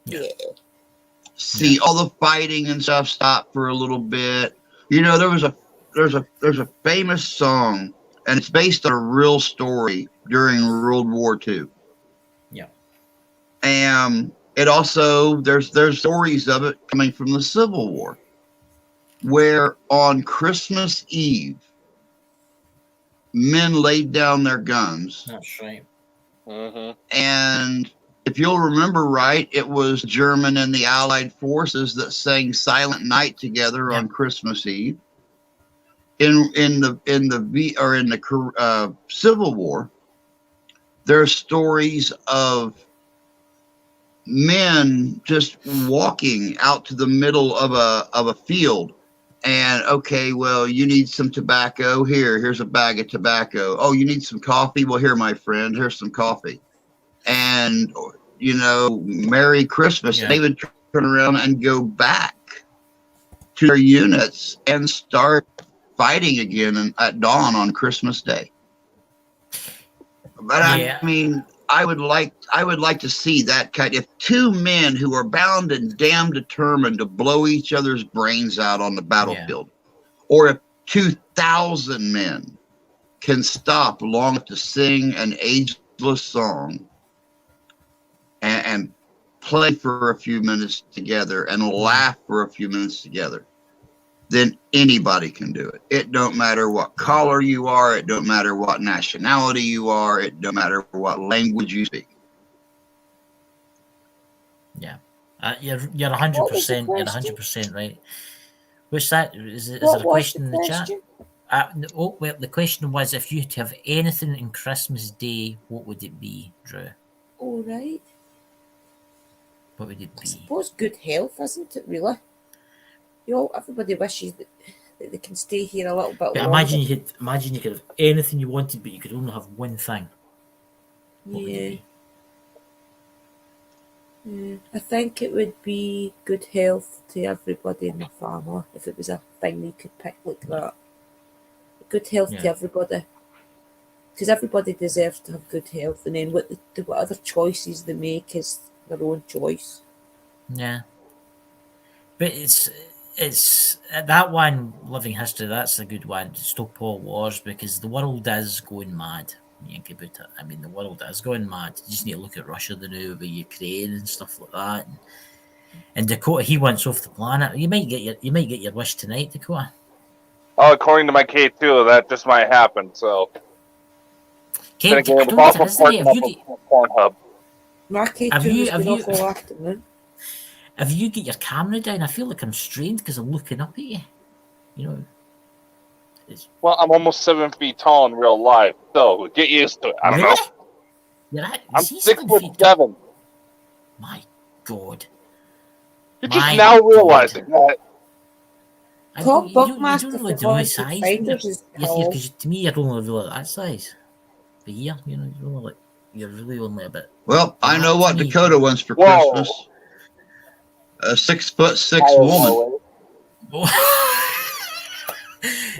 Yeah. See all the fighting and stuff stop for a little bit. You know, there's a famous song, and it's based on a real story during World War II. Yeah. And it also there's stories of it coming from the Civil War. where on Christmas Eve, men laid down their guns. That's right. And if you'll remember right, it was German and the Allied forces that sang Silent Night together on Christmas Eve. In the Civil War, there are stories of men just walking out to the middle of a field, and okay, well, you need some tobacco. Here's a bag of tobacco. Oh, you need some coffee? Well, here, my friend, here's some coffee. And Merry Christmas. Yeah. They would turn around and go back to their units and start fighting again at dawn on Christmas Day. But I mean, I would like to see that kind. If two men who are bound and damn determined to blow each other's brains out on the battlefield, or if 2,000 men can stop long enough to sing an ageless song and play for a few minutes together and laugh for a few minutes together, then anybody can do it. It don't matter what color you are. It don't matter what nationality you are. It don't matter what language you speak. Yeah, you're 100%. You're 100% right. What's that? Is it a question in the chat? Well, the question was, if you had to have anything in Christmas Day, what would it be, Drew? All right. What would it be? I suppose good health, isn't it, really? Everybody wishes that they can stay here a little bit longer. Imagine you could have anything you wanted, but you could only have one thing. What would it be? I think it would be good health to everybody in the family, if it was a thing you could pick like that. Good health to everybody. Because everybody deserves to have good health, and then what other choices they make is their own choice. Yeah. But it's that one, living history, that's a good one to stop all wars, because the world is going mad. You think about it. I mean, the world is going mad. You just need to look at Russia now with Ukraine and stuff like that. And Dakota, he wants off the planet. You might get your wish tonight, Dakota. Oh, according to my K2, that just might happen. So, Pornhub. My K2 is afternoon. If you get your camera down, I feel like I'm strained because I'm looking up at you. You know. Well, I'm almost 7 feet tall in real life, so get used to it. I don't know. I'm 6'7". My God. You're just now realizing that. Top you Buckmaster don't for really know his size. Fighters is tall. Because to me, you're only really that size. But here, you're really only a bit. Well, I know what Dakota wants for Christmas. A 6'6" woman.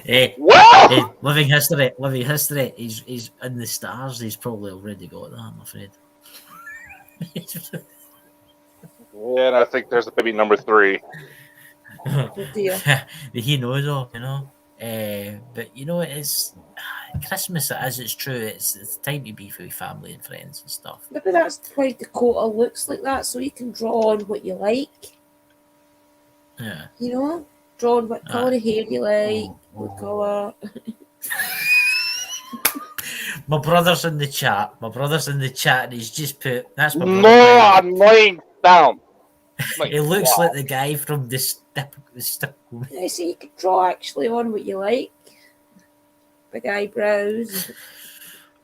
Hey, living history. He's in the stars. He's probably already got that, I'm afraid. Yeah, and I think there's a baby number 3. He knows all, but it's Christmas. It's true. It's time to be with family and friends and stuff. Maybe that's why Dakota looks like that, so you can draw on what you like. Yeah. Draw on what colour of hair you like, what colour. My brother's in the chat. And he's just put. That's my brother. No, I'm laying down. He looks like the guy from the Step. Yeah, so you could draw actually on what you like. Big eyebrows.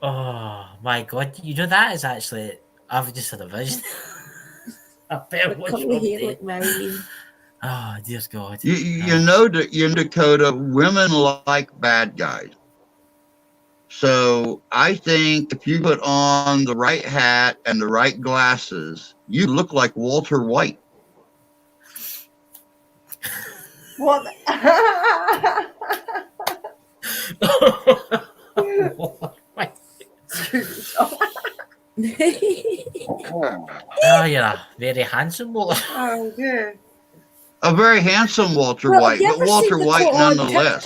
Oh my God! That is actually. I've just had a vision. I better watch hair like mine. Oh dear God! You know, Dakota, women like bad guys. So I think if you put on the right hat and the right glasses, you look like Walter White. What? Oh, you're a very handsome Walter. Oh, yeah. A very handsome Walter White, but Walter White nonetheless.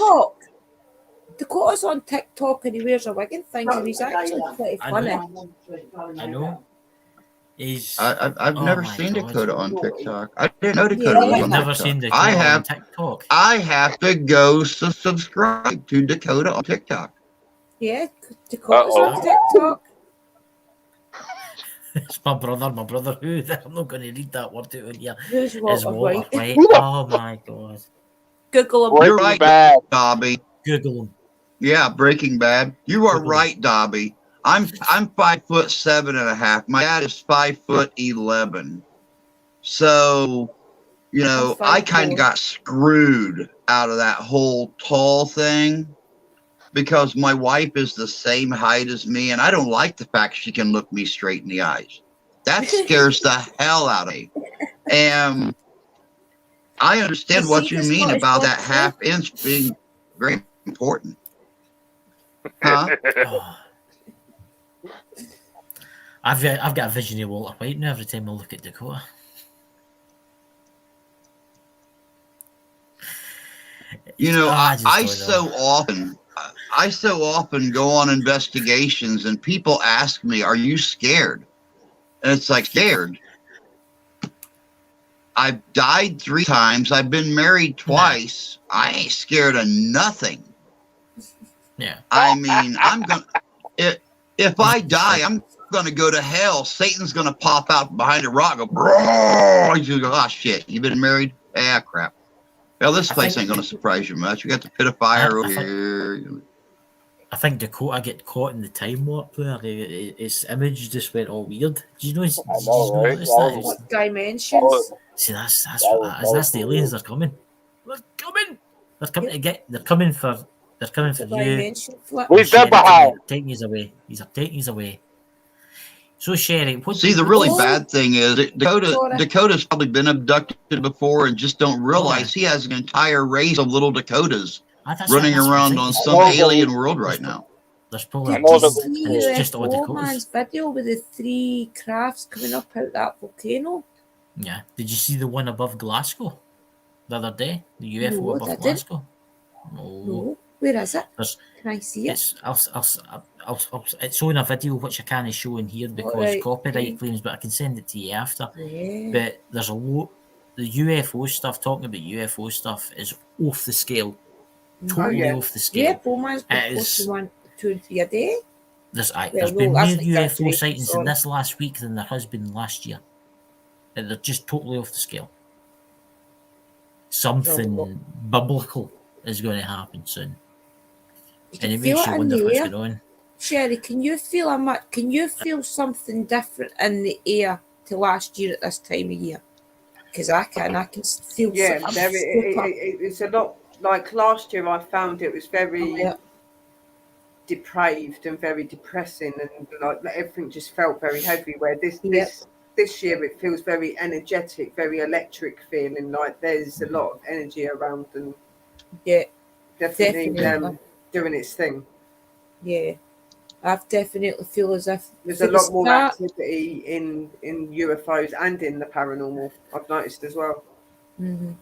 Dakota's on TikTok and he wears a wig and things, and he's actually pretty funny. I know. He's. I've Oh never my seen God. Dakota on TikTok. I didn't know Dakota was You've on never TikTok. seen Dakota on TikTok. I have to go subscribe to Dakota on TikTok. Yeah, Dakota's Uh-oh. on TikTok. It's my brother who, I'm not going to read that word out here, Who's is Walter Walter White? White. Oh my God. Google him. Breaking You're right, Bad. Dobby. Google him. Yeah, Breaking Bad. You are Google right, Dobby. I'm 5'7.5". My dad is 5'11". So, you know, I'm I kind 5'4". of got screwed out of that whole tall thing because my wife is the same height as me, and I don't like the fact she can look me straight in the eyes. That scares the hell out of me. And I understand what you mean about that half inch being very important. Huh? Oh. I've got a vision of Walter White now every time I look at Dakota. You know, just I don't know. so often go on investigations and people ask me, "Are you scared?" And it's like, scared. I've died 3 times. I've been married twice. I ain't scared of nothing. Yeah. I mean, if I die, I'm gonna go to hell. Satan's gonna pop out behind a rock, and go, bro. You go, oh shit, you been married? Ah, crap. Well, this place ain't gonna surprise you much. We got the pit of fire over here. I think Dakota get caught in the time warp there. Its image just went all weird. Did you notice? I know, right? Notice that? What dimensions? See, that's the aliens. They're coming. They're coming. They're coming for you. Dimension flip. Leave Sherry, them behind. they're taking us away. These are taking us away. So Sherry, what? See, the really bad thing is Dakota's probably been abducted before and just don't realize he has an entire race of little Dakotas running around on some alien world right now. There's probably Did you see it's just all UFO man's Dakotas. video with the 3 crafts coming up out that volcano? Yeah. Did you see the one above Glasgow the other day? The UFO No, I above didn't. Glasgow? No. Where is it? There's- Can I see it? It's on a video which I can't show in here because Alright, copyright okay. claims, but I can send it to you after. Yeah. But there's a lot. The UFO stuff, talking about UFO stuff, is off the scale. Totally off the scale. UFO man's been posting 1, 2, and 3 a day. There's been that's more UFO exaggerated, sightings in sorry. this last week than there has been last year. And they're just totally off the scale. Something biblical is going to happen soon. And it makes you wonder what's going on. Sherry, can you feel something different in the air to last year at this time of year? Because I can feel. Yeah, it's a lot. Like last year, I found it was very depraved and very depressing, and like everything just felt very heavy. Where this year it feels very energetic, very electric feeling. Like there's a lot of energy around, and definitely doing its thing. Yeah, I definitely feel as if there's a lot more activity in UFOs and in the paranormal. I've noticed as well. Mm-hmm.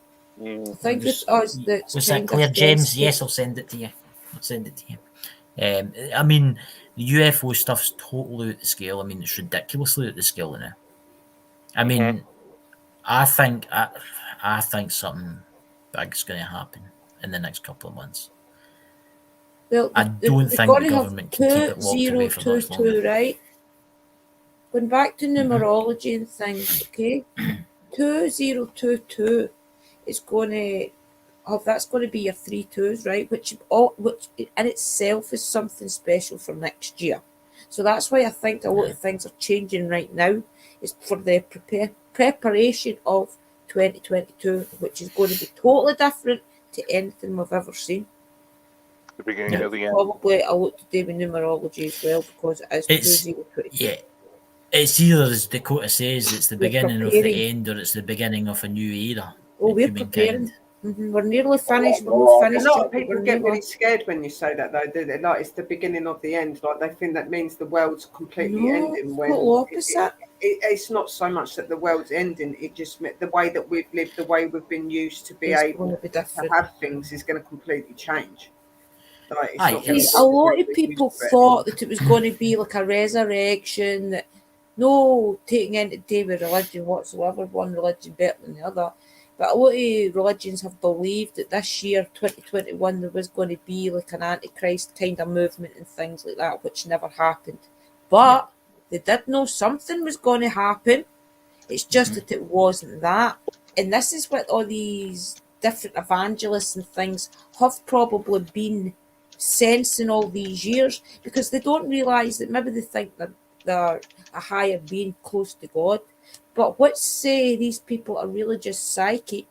I think it's us that's was that clear, James? Yes, I'll send it to you. I mean, the UFO stuff's totally out the scale. I mean, it's ridiculously out the scale now. I mean, I think something big's going to happen in the next couple of months. Well, I don't think the government can keep it locked away for much longer. Right? Going back to numerology and things, okay? 2022 is going to that's going to be your 3 2s, right? Which in itself is something special for next year. So that's why I think a lot of things are changing right now. Is for the preparation of 2022, which is going to be totally different to anything we've ever seen. The beginning of the end. Probably a lot to do with numerology as well, because it is 2022. Yeah. It's either, as Dakota says, it's the beginning of the end, or it's the beginning of a new era. Oh, we're preparing. We're nearly finished. We're not finished. A lot of people get really scared when you say that, though, do they? Like it's the beginning of the end. Like they think that means the world's completely ending. When opposite. It's not so much that the world's ending. It just the way that we've lived, the way we've been used to be able to have things, is going to completely change. Like, a lot of people thought that it was going to be like a resurrection, that no taking into day with religion whatsoever, one religion better than the other. But a lot of religions have believed that this year, 2021, there was going to be like an antichrist kind of movement and things like that, which never happened. But they did know something was going to happen. It's just that it wasn't that. And this is what all these different evangelists and things have probably been sensing all these years, because they don't realise that maybe they think that they're a higher being close to God. But what say these people are really just psychic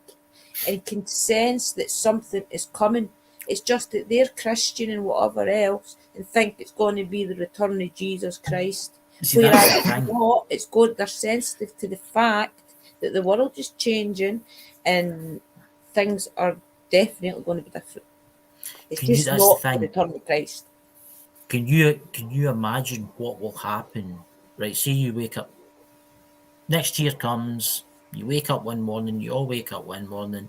and can sense that something is coming. It's just that they're Christian and whatever else and think it's going to be the return of Jesus Christ. See, Whereas that's the it's thing. not. It's good. They're sensitive to the fact that the world is changing and things are definitely going to be different. It's Can you- just that's not the the thing. return of Christ. Can you imagine what will happen? Right, say you wake up, next year comes, you wake up one morning, you all wake up one morning,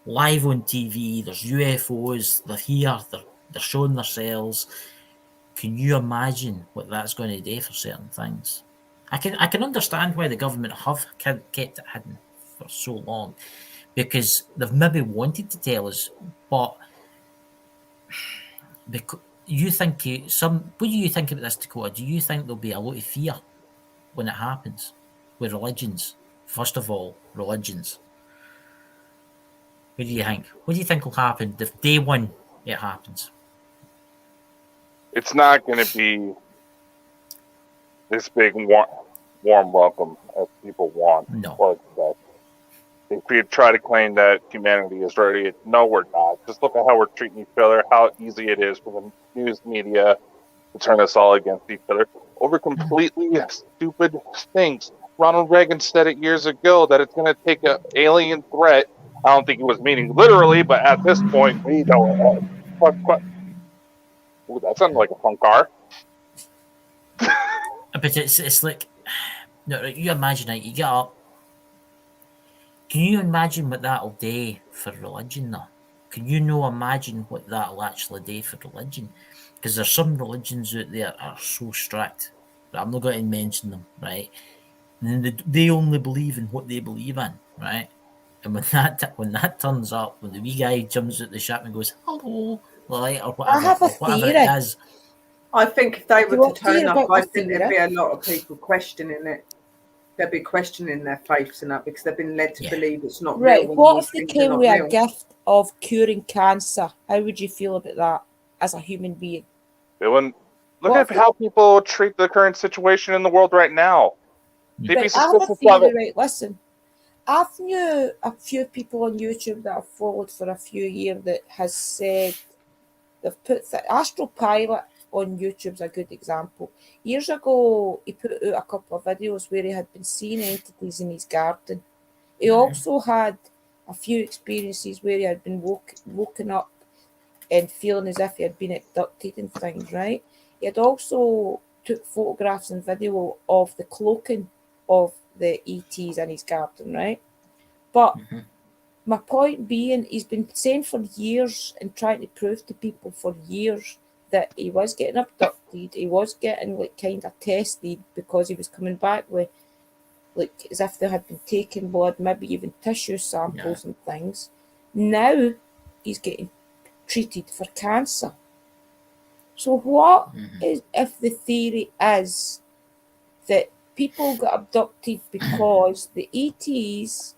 live on TV, there's UFOs, they're here, they're showing themselves. Can you imagine what that's going to do for certain things? I can understand why the government have kept it hidden for so long, because they've maybe wanted to tell us, but because you think what do you think about this, Dakota? Do you think there'll be a lot of fear when it happens with religions? First of all, religions. What do you think? What do you think will happen if day one it happens? It's not going to be this big warm welcome as people want. No. Or expect. If we try to claim that humanity is ready, no, we're not. Just look at how we're treating each other, how easy it is for the news media to turn us all against each other over completely stupid things. Ronald Reagan said it years ago that it's going to take an alien threat. I don't think he was meaning literally, but at this point, we know it. Ooh, that sounded like a fun car. But it's like, no, you imagine it, you get up. Can you imagine what that'll do for religion though? Can you no imagine what that'll actually do for religion? Because there's some religions out there that are so strict that I'm not going to mention them, right? And they only believe in what they believe in, right? And when that turns up, when the wee guy jumps at the shop and goes hello, right, or I have a whatever theory. it is, I think if they Do were you to want to turn hear up, about I my think there'd theory? be a lot of people questioning it. They'd be questioning their faiths and that because they've been led to Yeah. believe it's not Right. real. when What these if they things are came not with a real. gift of curing cancer? How would you feel about that as a human being? Look What at if they- how people treat the current situation in the world right now. They'd be Right, I have a suspicious of theory, it. right, listen. I've knew a few people on YouTube that I've followed for a few years that has said they've put Astral Pilot on YouTube's a good example. Years ago, he put out a couple of videos where he had been seeing entities in his garden. He also had a few experiences where he had been woken up and feeling as if he had been abducted and things, right? He had also took photographs and video of the cloaking of the ETs in his garden, right? But my point being, he's been saying for years and trying to prove to people for years that he was getting abducted, he was getting like kind of tested because he was coming back with like as if they had been taking blood, maybe even tissue samples and things. Now he's getting treated for cancer. So what is if the theory is that people got abducted because the ETs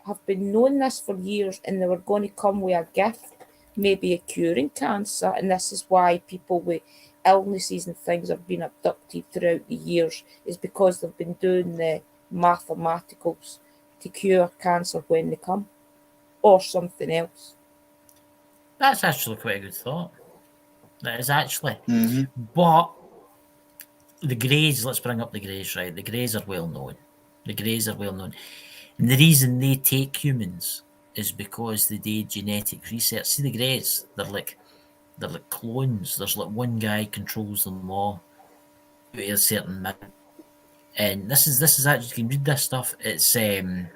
have been knowing this for years and they were going to come with a gift, maybe a curing cancer, and this is why people with illnesses and things have been abducted throughout the years, is because they've been doing the mathematicals to cure cancer when they come, or something else. that's actually quite a good thought. That is actually. Mm-hmm. But the Greys, let's bring up the Greys, right? The Greys are well known. The Greys are well known. And the reason they take humans is because they did genetic research. See the Greys, they're like clones. There's like one guy controls them all to a certain amount. And this is actually, you can read this stuff. It's the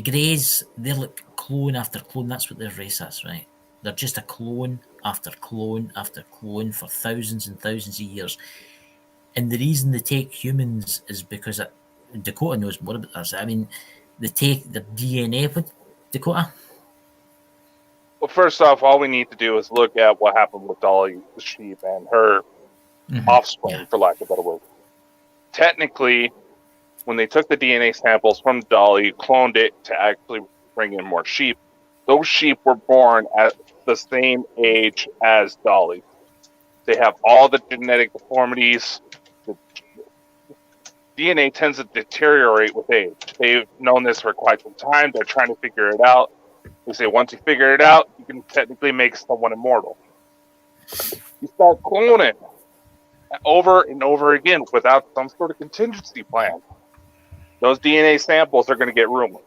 Greys, they're like clone after clone. That's what their race is, right? They're just a clone after clone after clone for thousands and thousands of years. And the reason they take humans is because Dakota knows more about this. I mean, they take the DNA. What, Dakota? Well, first off, all we need to do is look at what happened with Dolly the sheep and her offspring, for lack of a better word. Technically, when they took the DNA samples from Dolly, cloned it to actually bring in more sheep, those sheep were born at the same age as Dolly. They have all the genetic deformities. The DNA tends to deteriorate with age. They've known this for quite some time. They're trying to figure it out. They say once you figure it out, you can technically make someone immortal. You start cloning over and over again without some sort of contingency plan. Those DNA samples are going to get ruined.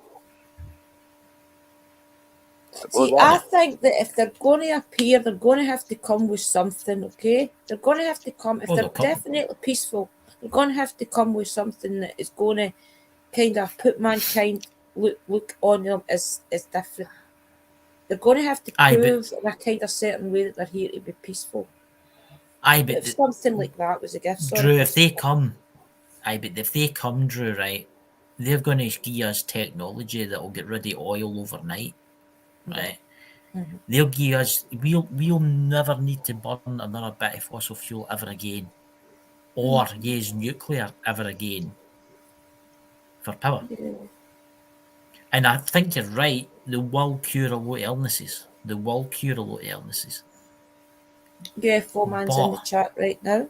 See, I think that if they're going to appear, they're going to have to come with something, okay? They're going to have to come, if they're definitely peaceful, they're going to have to come with something that is going to kind of put mankind look on them as different. They're going to have to prove in a kind of certain way that they're here to be peaceful. But if something like that was a gift. Drew, if they come, Drew, right, they're going to give us technology that will get rid of oil overnight, right? Mm-hmm. They'll give us, we'll never need to burn another bit of fossil fuel ever again, or use nuclear ever again for power. Yeah. And I think you're right. They will cure a lot of illnesses. UFO man's in the chat right now.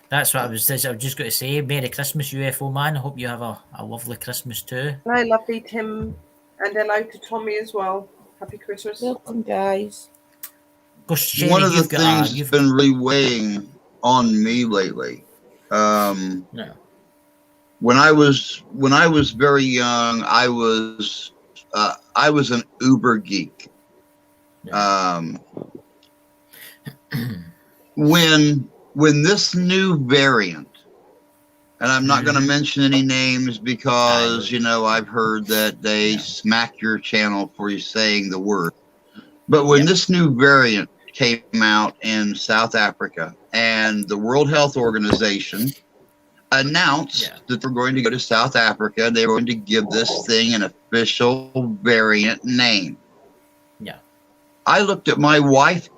That's what I was just going to say. Merry Christmas, UFO man. I hope you have a lovely Christmas too. Hi, lovely Tim, and hello to Tommy as well. Happy Christmas. Welcome, guys. Sherry, one of the things that's been really weighing on me lately. When I was very young, I was an uber geek. When this new variant, and I'm not going to mention any names because I've heard that they smack your channel for you saying the word. But when this new variant came out in South Africa, and the World Health Organization announced that they're going to go to South Africa, they're going to give this thing an official variant name. Yeah. I looked at my wife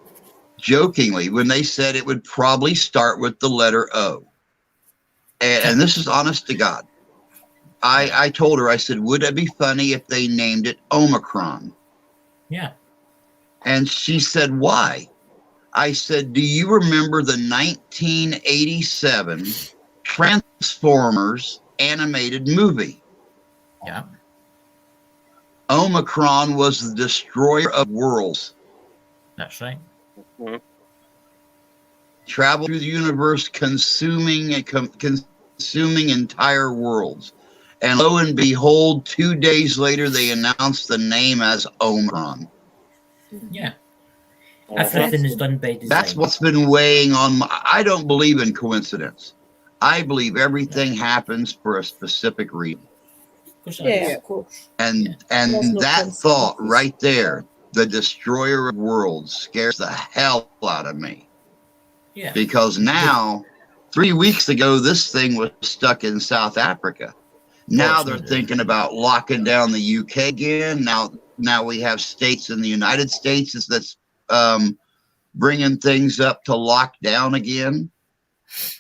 jokingly when they said it would probably start with the letter O. And this is honest to God. I told her, I said, would it be funny if they named it Omicron? Yeah. And she said, why? I said, do you remember the 1987 Transformers animated movie? Yeah. Omicron was the destroyer of worlds. That's right. Mm-hmm. Traveled through the universe, consuming entire worlds. And lo and behold, 2 days later, they announced the name as Omicron. Yeah. Everything is done by design. That's what's been weighing on I don't believe in coincidence. I believe everything happens for a specific reason. Of course. And that thought right there, the destroyer of worlds, scares the hell out of me. Yeah. Because now, 3 weeks ago, this thing was stuck in South Africa. Now they're thinking about locking down the UK again. Now we have states in the United States that's bringing things up to lock down again.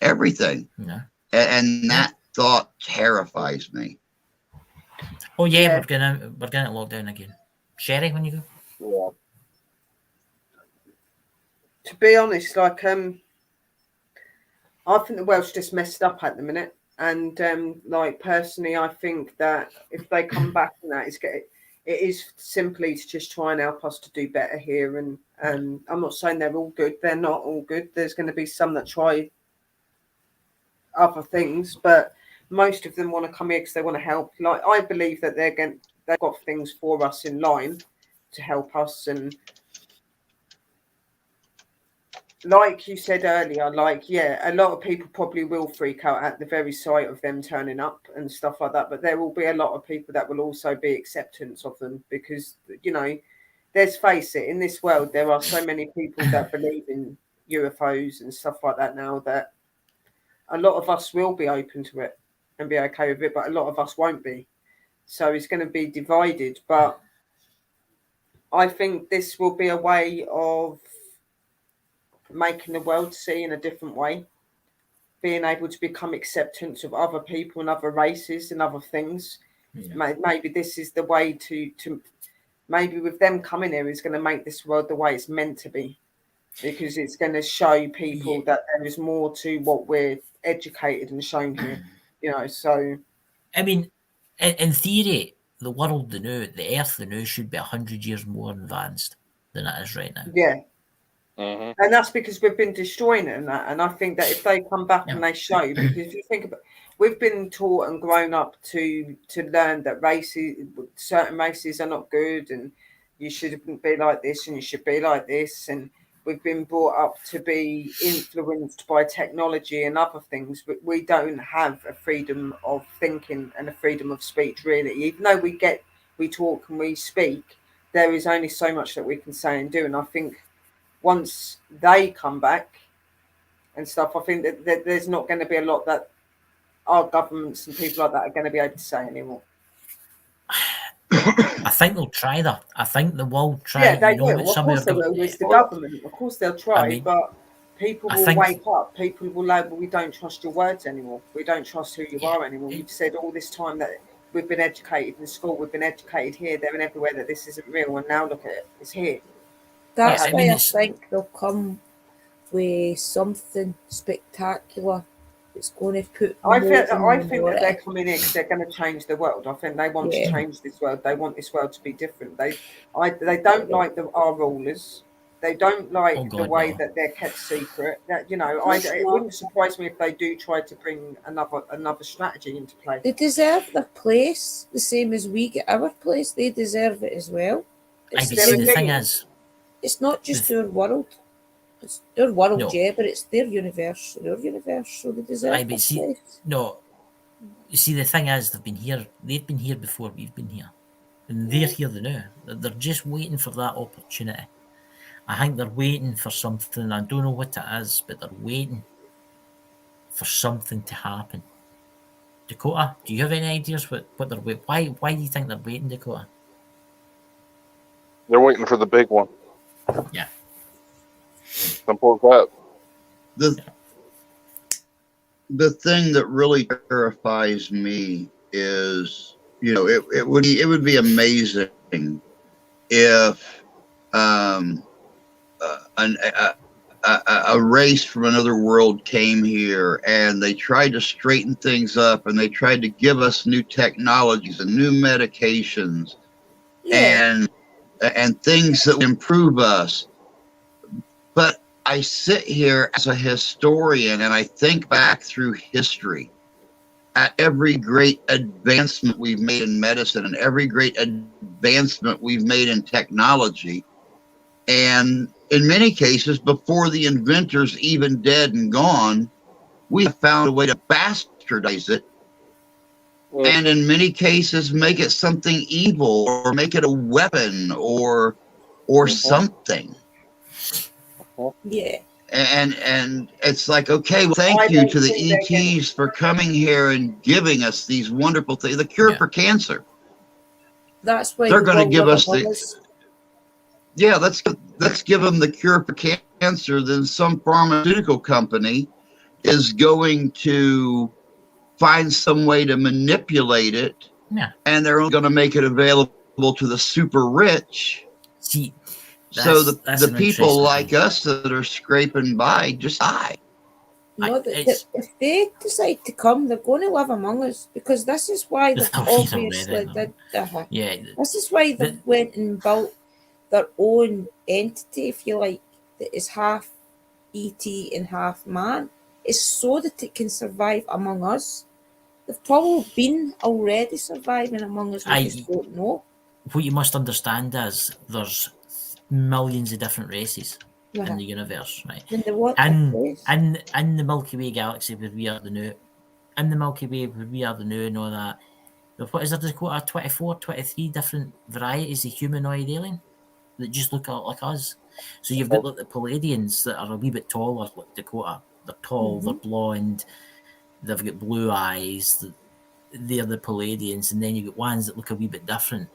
Everything. Yeah. And that thought terrifies me. Oh yeah, we're gonna lock down again. Sherry, when you go. Yeah. To be honest, I think the world's just messed up at the minute. And personally, I think that if they come back from that, it is simply to just try and help us to do better here. And I'm not saying they're all good. They're not all good. There's going to be some that try other things, but most of them want to come here because they want to help. Like, I believe that they've got things for us in line to help us. And like you said earlier, a lot of people probably will freak out at the very sight of them turning up and stuff like that. But there will be a lot of people that will also be acceptance of them because, let's face it, in this world, there are so many people that believe in UFOs and stuff like that now that a lot of us will be open to it and be okay with it, but a lot of us won't be. So it's going to be divided. But I think this will be a way of making the world see in a different way, being able to become acceptance of other people and other races and other things. Yeah. Maybe this is the way to maybe with them coming here is going to make this world the way it's meant to be, because it's going to show people that there is more to what we're educated and shown here, you know. So I mean, in theory, the world the new, the earth the new, should be 100 years more advanced than it is right now. Yeah. And that's because we've been destroying it and that. And I think that if they come back and they show, because if you think about, we've been taught and grown up to learn that certain races are not good, and you shouldn't be like this and you should be like this. And we've been brought up to be influenced by technology and other things, but we don't have a freedom of thinking and a freedom of speech, really. Even though we talk and we speak, there is only so much that we can say and do. And I think once they come back and stuff, I think that there's not going to be a lot that our governments and people like that are going to be able to say anymore. I think they'll try that. I think they will try. Yeah, they will. Of course they will. It's the government. Of course they'll try, but people will wake up. People will like, well, we don't trust your words anymore. We don't trust who you are anymore. You've said all this time that we've been educated in school, we've been educated here, there and everywhere that this isn't real, and now look at it. It's here. That's why I think they'll come with something spectacular. It's going to put. I think that they're coming in because they're going to change the world. I think they want to change this world. They want this world to be different. They don't like our rulers. They don't like the way that they're kept secret. That, you know, it wouldn't surprise me if they do try to bring another strategy into play. They deserve their place the same as we get our place. They deserve it as well. The thing is, it's not just their world. It's their world, but it's their universe. Their universe, so they deserve it. No, you see, the thing is, they've been here. They've been here before we've been here, and they're here now. They're just waiting for that opportunity. I think they're waiting for something. I don't know what it is, but they're waiting for something to happen. Dakota, do you have any ideas what they're waiting? Why do you think they're waiting, Dakota? They're waiting for the big one. Yeah. Simple as that. The thing that really terrifies me is, you know, it would be amazing if a race from another world came here and they tried to straighten things up and they tried to give us new technologies and new medications and things that would improve us. But I sit here as a historian and I think back through history at every great advancement we've made in medicine and every great advancement we've made in technology. And in many cases, before the inventors even dead and gone, we have found a way to bastardize it. And in many cases, make it something evil or make it a weapon or something. Yeah. And it's like, okay, well, thank you to the ETs for coming here and giving us these wonderful things. The cure for cancer. That's why they're going to give us let's give them the cure for cancer. Then some pharmaceutical company is going to find some way to manipulate it. Yeah. And they're only going to make it available to the super rich. See, so the people like us that are scraping by just die. No, if they decide to come, they're going to live among us, because this is why they've obviously did. This is why they went and built their own entity, if you like, that is half ET and half man. It's so that it can survive among us. They've probably been already surviving among us. We just don't know. What you must understand is there's millions of different races in the universe, right? And in the Milky Way galaxy where we are the new, in the Milky Way where we are the new and all that, what is there, Dakota, 24, 23 different varieties of humanoid alien that just look like us. So you've got like the Palladians that are a wee bit taller, like Dakota. They're tall, they're blonde, they've got blue eyes. They're the Palladians, and then you got ones that look a wee bit different.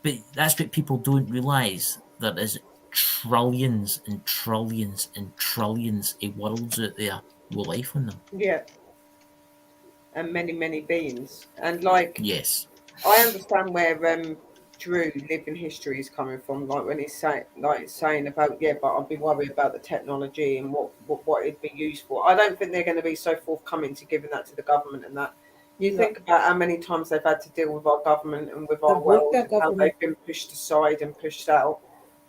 But that's what people don't realise. There is trillions and trillions and trillions of worlds out there with life on them. Yeah. And many, many beings. And like, Yes. I understand where Drew living history is coming from. Like when he's saying about, yeah, but I'd be worried about the technology and what it'd be used for. I don't think they're going to be so forthcoming to giving that to the government and that. You think about how many times they've had to deal with our government and with our world, and how they've been pushed aside and pushed out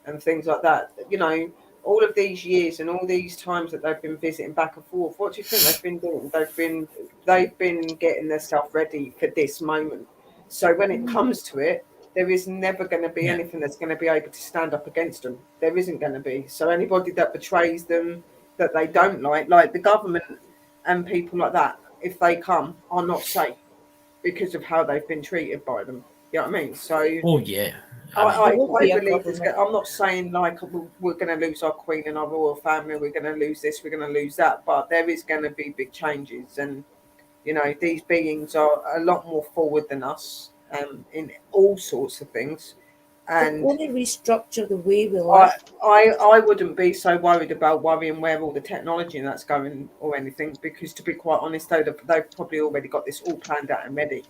and things like that. You know, all of these years and all these times that they've been visiting back and forth, what do you think they've been doing? They've been getting themselves ready for this moment. So when it comes to it, there is never going to be anything that's going to be able to stand up against them. There isn't going to be. So anybody that betrays them, that they don't like the government and people like that, if they come, are not safe because of how they've been treated by them. You know what I mean? So, oh yeah, I believe it's. I'm not saying like we're going to lose our queen and our royal family. We're going to lose this. We're going to lose that. But there is going to be big changes, and you know these beings are a lot more forward than us, in all sorts of things. And want to restructure the way we live. I wouldn't be so worried about worrying where all the technology and that's going or anything, because to be quite honest, they've probably already got this all planned out and ready.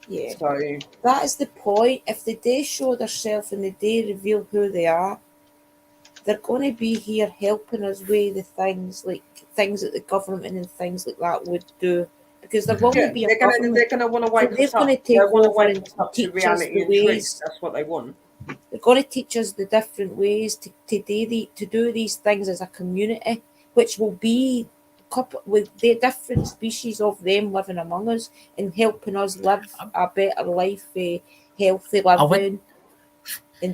Yeah. So that is the point. If they do show themselves and they do reveal who they are, they're going to be here helping us with the things that the government and things like that would do. Because they're going to be they're going to want to wake us up. They want to wake us up to reality and truth. That's what they want. They're going to teach us the different ways to do these things as a community, which will be with the different species of them living among us and helping us live a better life, a healthy living.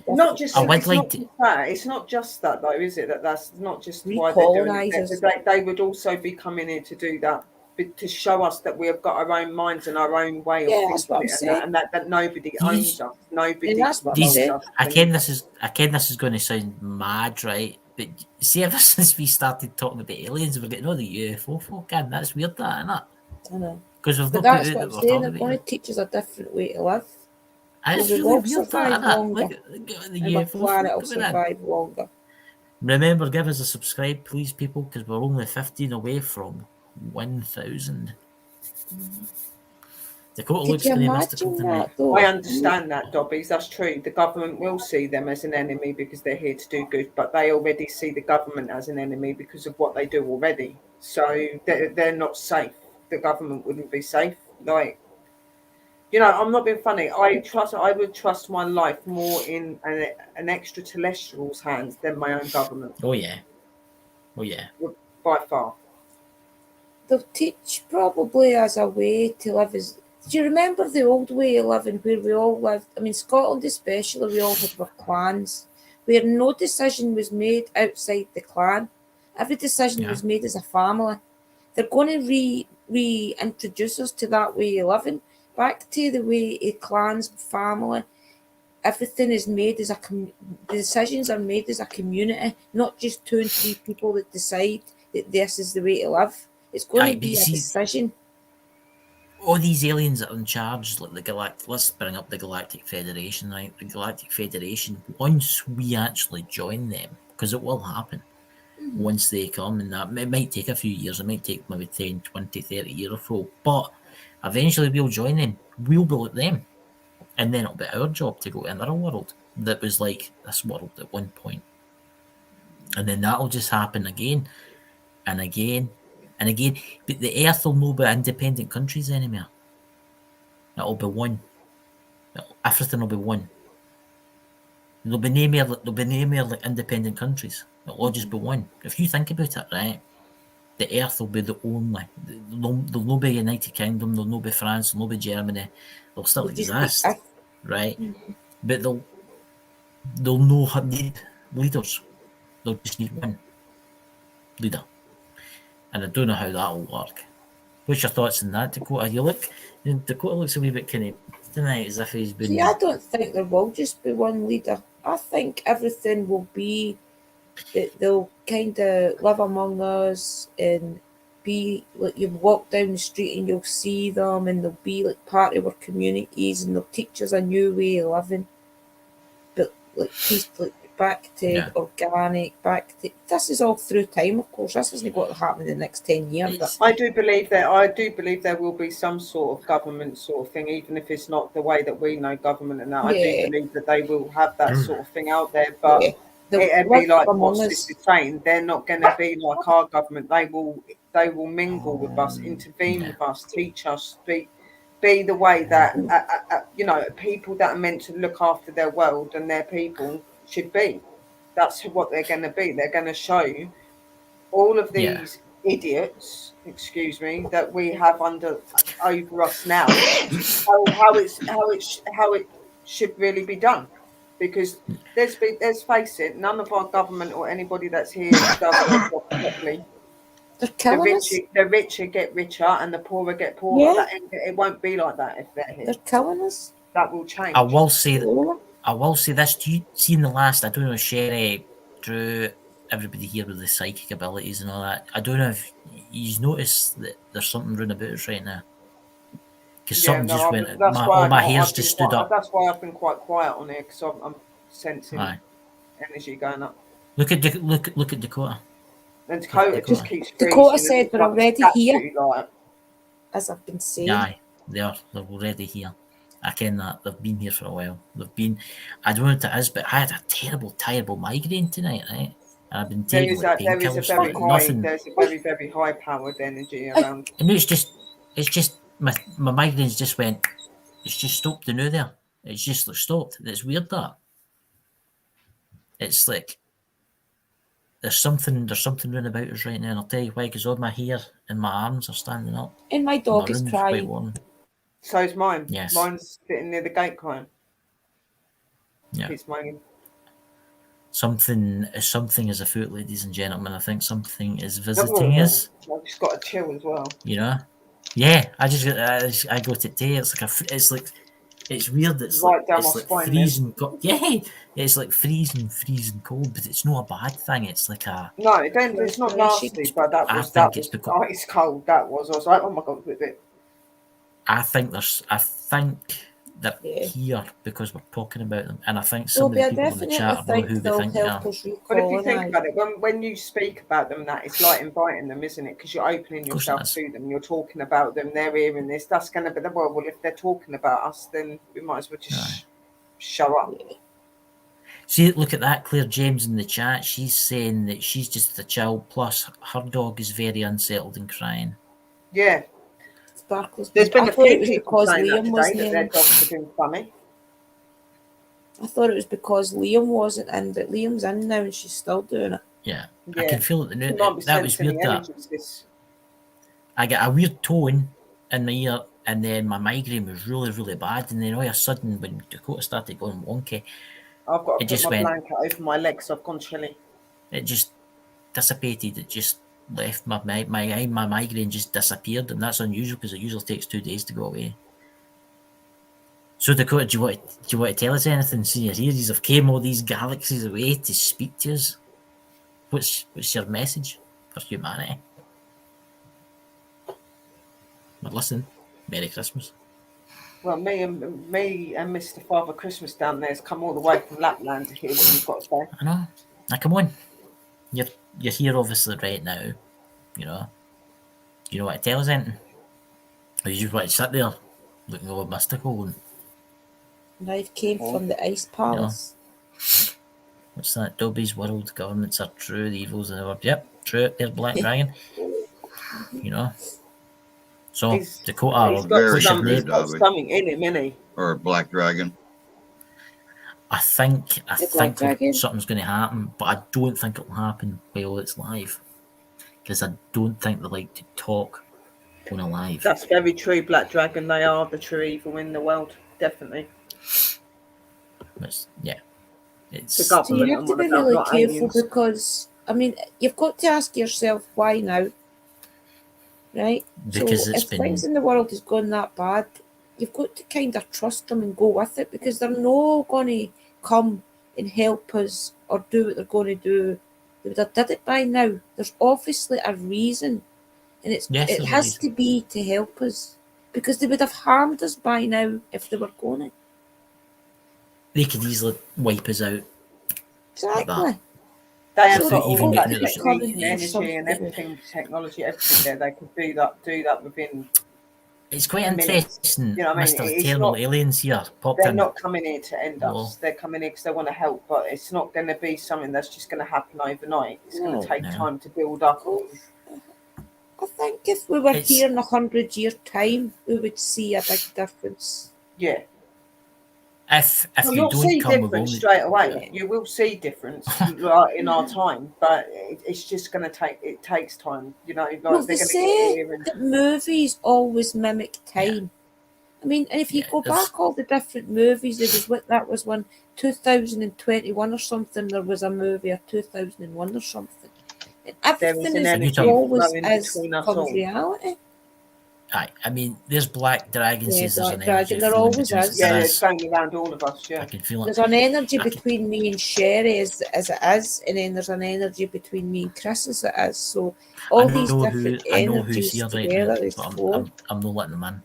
Not just that. It's not just that though, is it? That's not just why they're doing it. They would also be coming in to do that, to show us that we have got our own minds and our own way of thinking, and that nobody owns us. Nobody owns us. I ken this is going to sound mad, right? But see, ever since we started talking about aliens, we're getting all the UFO folk in. That's weird, that, isn't it? I know. Because we've but not that's what I'm saying. They're going to teach us a different way to live. It's really weird, that, look at the UFO planet will survive longer. Remember, give us a subscribe, please, people, because we're only 15 away from 1,000. Dakota looks very mystical tonight. I understand that, Dobbies. That's true. The government will see them as an enemy because they're here to do good, but they already see the government as an enemy because of what they do already. So they're not safe. The government wouldn't be safe. Like, you know, I'm not being funny. I would trust my life more in an extraterrestrial's hands than my own government. Oh yeah. By far. They'll teach probably as a way to live as. Do you remember the old way of living where we all lived? I mean, Scotland especially, we all had our clans, where no decision was made outside the clan. Every decision was made as a family. They're going to reintroduce us to that way of living. Back to the way a clan's family, everything is made as the decisions are made as a community, not just 2 and 3 people that decide that this is the way to live. It's going to be a decision. All these aliens that are in charge, like let's bring up the Galactic Federation, right? The Galactic Federation, once we actually join them, because it will happen, once they come, and that it might take a few years, it might take maybe 10, 20, 30 years or so, but eventually we'll join them, we'll be like them, and then it'll be our job to go to another world that was like this world at one point, and then that'll just happen again and again and again. But the Earth will no be independent countries anymore. It'll be one. Everything will be one. There'll be no more like independent countries. It'll all just be one. If you think about it, right, the Earth will be the only. There'll no be United Kingdom, there'll no be France, there'll no be Germany. They'll still exist, right? But they'll no need leaders. They'll just need one leader. And I don't know how that'll work. What's your thoughts on that, Dakota? Dakota looks a wee bit kind of tonight as if he's been. See, I don't think there will just be one leader. I think everything will be that they'll kind of live among us and be like you walk down the street and you'll see them, and they'll be like part of our communities, and they'll teach us a new way of living. But like like back to organic, back to this is all through time, of course. This isn't going to happen in the next 10 years. But I do believe there will be some sort of government sort of thing, even if it's not the way that we know government and that. I do believe that they will have that sort of thing out there, but it'd be like what Sis is saying. They're not going to be like our government. They will mingle with us, intervene with us, teach us, be the way that people that are meant to look after their world and their people should be. That's what they're going to be. They're going to show you all of these idiots, excuse me, that we have over us now, how it should really be done. Because let's face it, none of our government or anybody that's here does their job properly. The richer get richer and the poorer get poorer. Yeah. It won't be like that if they're here. They're killing us. That will change. I will say this. Do you see in the last? I don't know if Sherry drew everybody here with the psychic abilities and all that. I don't know if you've noticed that there's something running about us right now. Because something just went. My hair's just stood up. That's why I've been quite quiet on here, because I'm sensing energy going up. Look at Dakota. And Dakota just keeps freezing. Dakota said we're already here. Like. As I've been saying. Aye, they're already here. I ken that. They've been here for a while. I don't know what it is, but I had a terrible migraine tonight, right? And I've been taking painkillers for nothing. There's a very, very high powered energy around. And it's just my migraines just went. It's just stopped the new there. It's just stopped. It's weird that. It's like there's something running about us right now, and I'll tell you why, because all my hair and my arms are standing up. And my dog is crying. So is mine. Yes. Mine's sitting near the gate crying. Yeah. He's moaning. Something is afoot, ladies and gentlemen. I think something is visiting us. I've just got to chill as well. You know? Yeah, I got it today. It's weird. It's right like, down it's my like spine. Freezing. It's like freezing cold, but it's not a bad thing. It's like a. No, it's not nasty, but it's cold. That was. I was like, oh my god, with it. I think they're here because we're talking about them, and I think some of the people in the chat know who they think they are. But if you think about it, when you speak about them, it's like inviting them, isn't it? Because you're opening yourself to them, you're talking about them, they're hearing this. That's going to be well. If they're talking about us, then we might as well just show up. See, look at that, Claire James in the chat. She's saying that she's just a child. Plus, her dog is very unsettled and crying. Yeah. Sparkles. There's been a few people saying Liam that their dogs have been funny. I thought it was because Liam wasn't in, but Liam's in now and she's still doing it. Yeah. I can feel it. That was weird. I get a weird tone in my ear, and then my migraine was really, really bad. And then all of a sudden, when Dakota started going wonky, I've got to put my blanket over my legs. I've gone chilly. It just dissipated. It just left my migraine just disappeared, and that's unusual because it usually takes 2 days to go away. So Dakota, do you want to tell us anything? See, you're here. You've came all these galaxies away to speak to us. What's your message for humanity? Well, listen, Merry Christmas. Well, me and Mr. Father Christmas down there has come all the way from Lapland to hear what you've got to say. I know. Now come on. You're here obviously right now, you know. You know what to tell us anything? Or you just want to sit there looking all mystical and I came from the Ice Palace. You know, what's that? Dobby's world governments are true, the evils in the world. Yep, true, there's Black Dragon. You know. So Dakota, he's got something in him, isn't he? Or Black Dragon. I think something's going to happen, but I don't think it'll happen while it's live, because I don't think they like to talk when it's live. That's very true, Black Dragon. They are the true evil in the world, definitely. It's the government. So you have to be really careful because you've got to ask yourself why now, right? Because so if things in the world has gone that bad, you've got to kind of trust them and go with it, because they're not going to come and help us or do what they're going to do. They would have did it by now. There's obviously a reason, And Yes, it there's a has reason. to be to help us, because they would have harmed us by now if they were going to. They could easily wipe us out. Exactly. They have So got even all getting that out of technique current and is energy and something. everything, technology, everything there. They could do that within It's quite minutes. interesting. You know what I mean? Mr. It's Eternal not. Aliens here popped They're in. not coming here to end Hello. us. They're coming here because they want to help, but it's not going to be something that's just going to happen overnight. It's going to take No. time to build up. I think if we were It's- here in 100 year time, we would see a big difference. Yeah. If Well, you you'll see don't come, we've difference only straight away. Yeah. You will see difference like, in our time, but it's just going to take. It takes time, you know. Like Well, they're they going to get say here and that movies always mimic time. I mean, and if you Yeah, go there's- back all the different movies, there was that was one 2021 or something. There was a movie of 2001 or something. And everything an is energy always flowing as between us comes all. reality. aye, I mean, there's black dragons. Yeah, There's Black an Dragon, energy there flowing always between us. is. Yeah, There it's is. going around all of us. I Yeah. can feel it. There's an energy I can- between me and Sherry as it is, and then there's an energy between me and Chris as it is. So all these different I know who's energies here right together now, is but four. I'm not letting them in.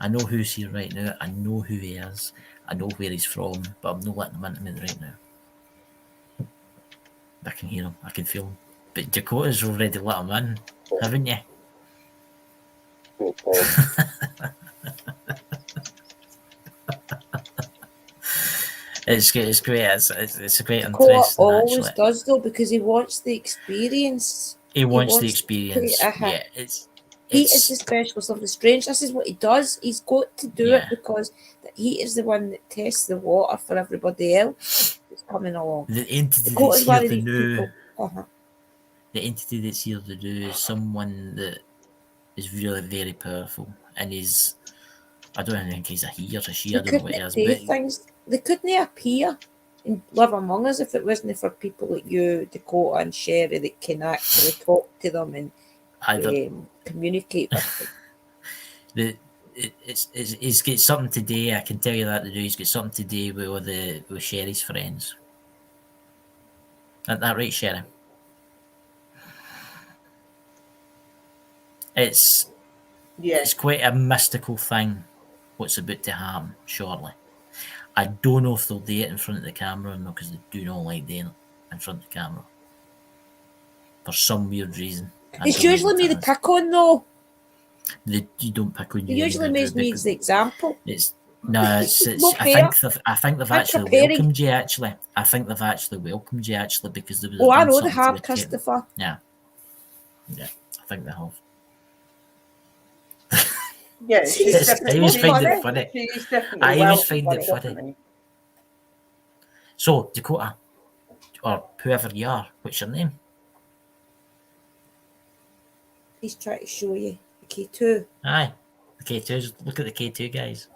I know who's here right now. I know who he is. I know where he's from, but I'm not letting him into me right now. I can hear him. I can feel him. But Dakota's already let him in, haven't you? It's great. It's a great Dakota interesting, always actually. does though, because he wants the experience. He wants the wants to play- experience. Yeah, He is the specialist of the strange. This is what he does. He's got to do it Yeah. because he is the one that tests the water for everybody else that's coming along. the entity Dakota's that's one here of to these know. people. Uh-huh. The entity that's here to do is someone that is really very powerful, and he's. I don't think he's a he or a she. I They don't know what couldn't he is, do but things. They couldn't appear and live among us if it wasn't for people like you, Dakota, and Sherry that can actually talk to them and either communicate with them. he's got something today. I can tell you that to do. He's got something today with Sherry's friends. Isn't that right, Sherry? It's quite a mystical thing. What's about to happen? Surely, I don't know if they'll do it in front of the camera or not, because they do not like doing it in front of the camera for some weird reason. It's usually me to pick on though. You don't pick on It you. usually makes me as the example. It's no. It's not I fair. think they've I'm actually preparing. welcomed you. Actually, I think they've actually welcomed you. Actually, because they would have Oh, I done know they something to have, the kid. Christopher. Yeah, I think they have. Yeah, she's I definitely. always find funny. it funny. She is definitely. I always find welcome, it funny. definitely. So Dakota, or whoever you are, what's your name? He's trying to show you the K2. Aye, the K2s. Look at the K2 guys.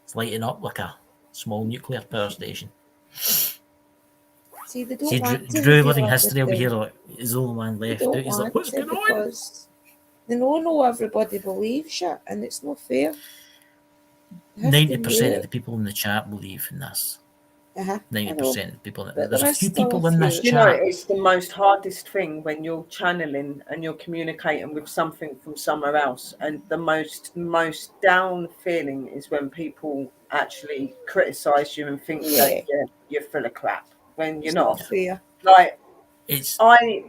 It's lighting up like a small nuclear power station. See, they don't See, want to Drew reveal Living everything. History over here, like, he's the only man They left. don't He's like, want what's to going on? because they know everybody believes you, and it's not fair. 90% of the people in the chat believe in this. 90% of the people. But There's there a is few still people a in this few. You know, chat. it's the most hardest thing when you're channeling and you're communicating with something from somewhere else, and the most down feeling is when people actually criticize you and think that you're full of crap when you're It's not. not fair. Like It's I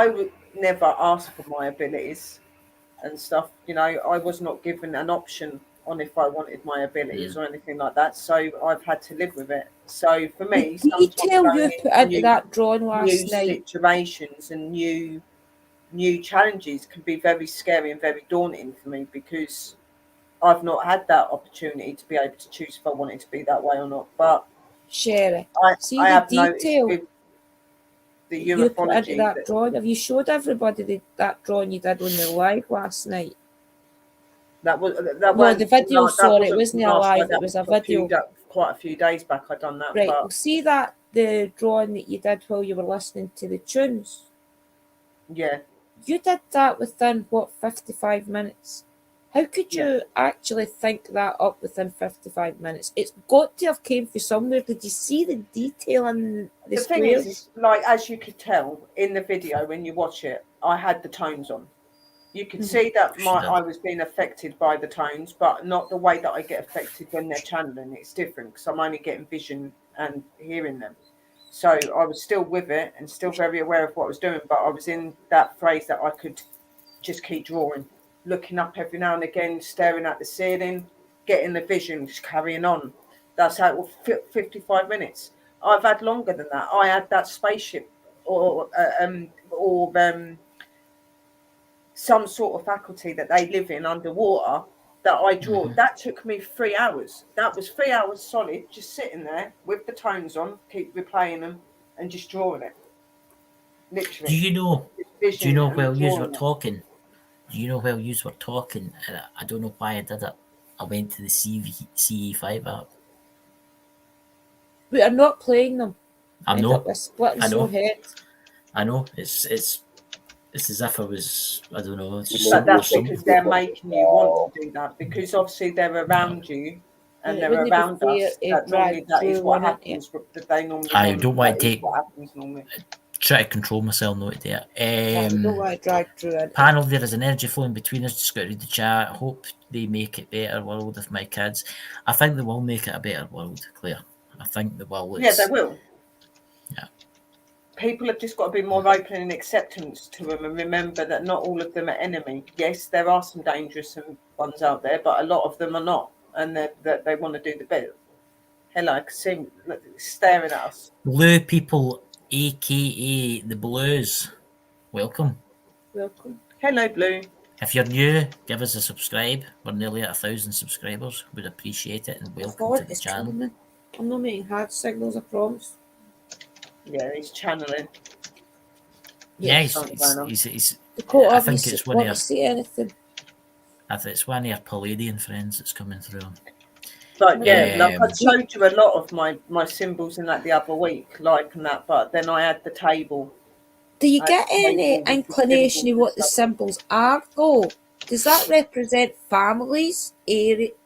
would never ask for my abilities and stuff. You know, I was not given an option on if I wanted my abilities or anything like that. So I've had to live with it. So for me, The sometimes detail you going put into new- that drawing new last night. situations and new challenges can be very scary and very daunting for me, because I've not had that opportunity to be able to choose if I wanted to be that way or not. But Sherry, see I the have noticed detail with the you put into ufology that drawing. Have you showed everybody that drawing you did on the live last night? that No, the video, sorry, it wasn't wasn't a last live, night, it that was a a few video. quite a few days back I done that. Right, But well, see that, the drawing that you did while you were listening to the tunes? yeah, You did that within, 55 minutes? How could you actually think that up within 55 minutes? It's got to have came from somewhere. Did you see the detail in the thing squares? is, like, as you could tell in the video when you watch it, I had the tones on. You could see that I was being affected by the tones, but not the way that I get affected when they're channeling. It's different because I'm only getting vision and hearing them. So I was still with it and still very aware of what I was doing, but I was in that phrase that I could just keep drawing, looking up every now and again, staring at the ceiling, getting the vision, just carrying on. That's how it was 55 minutes. I've had longer than that. I had that spaceship or some sort of faculty that they live in underwater that I draw. That took me 3 hours. That was 3 hours solid, just sitting there with the tones on, keep replaying them and just drawing it. Literally. Do you know while you were talking? Do you know while you were talking? I don't know why I did it. I went to the CE5 app. We are not playing them. I know. Splitting so head. I know. It's as if I was. I don't know. But that's because they're making you want to do that, because obviously they're around you and they're around us. That is what happens. That they normally. I don't want to take. What happens normally. Try to control myself not to do it. Don't want to drag through it. Panel, there is an energy flowing between us. Just got to read the chat. Hope they make it better world of my kids. I think they will make it a better world, Claire. I think they will. Yeah, they will. Yeah. People have just got to be more open in acceptance to them and remember that not all of them are enemy. Yes, there are some dangerous ones out there, but a lot of them are not, and that they want to do the bit. Hello, I can see staring at us. Blue people, aka the Blues. Welcome. Hello, Blue. If you're new, give us a subscribe. We're nearly at 1,000 subscribers. We'd appreciate it, and welcome to the channel. I'm not making hard signals, I promise. Yeah, he's channeling. Yeah, he's Dakota, I think it's one of your. See anything? I think it's one of your Palladian friends that's coming through. Like like I showed you a lot of my symbols in that the other week, like and that. But then I had the table. Do you get any inclination of what the symbols are, though? Does that represent families, areas?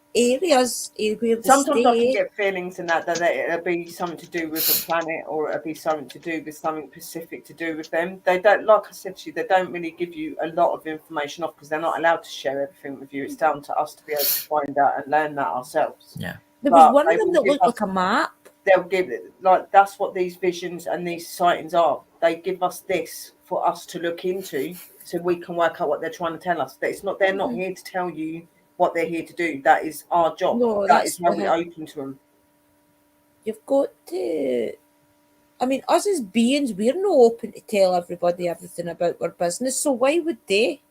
Sometimes I can get feelings in that it'll be something to do with a planet, or it'll be something to do with something specific to do with them. They don't, like I said to you, they don't really give you a lot of information off because they're not allowed to share everything with you. It's down to us to be able to find out and learn that ourselves. Yeah. There was one of them that looked like a map. They'll give it, like, that's what these visions and these sightings are. They give us this for us to look into so we can work out what they're trying to tell us. That it's not, they're not here to tell you what they're here to do. That is our job. No, that is how we open to them. You've got to. I mean, us as beings, we're not open to tell everybody everything about our business. So why would they?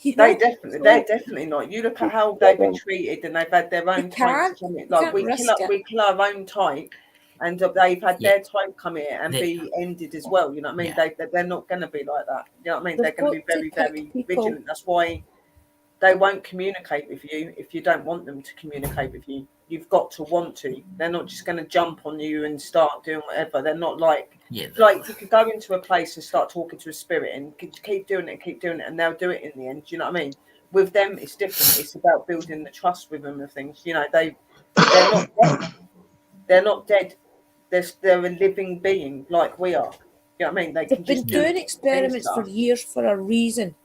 They're definitely not. You look at how they've been treated, and they've had their own types. Like we kill our own type, and they've had their type come here and be ended as well. You know what I mean? Yeah. They're not going to be like that. You know what I mean? They're going to be very, very vigilant. That's why they won't communicate with you if you don't want them to communicate with you. You've got to want to. They're not just going to jump on you and start doing whatever. They're not like like you could go into a place and start talking to a spirit and keep doing it, and they'll do it in the end. You know what I mean? With them, it's different. It's about building the trust with them and things. You know, they're not dead. They're not dead. They're a living being like we are. You know what I mean? They've been doing experiments for years for a reason.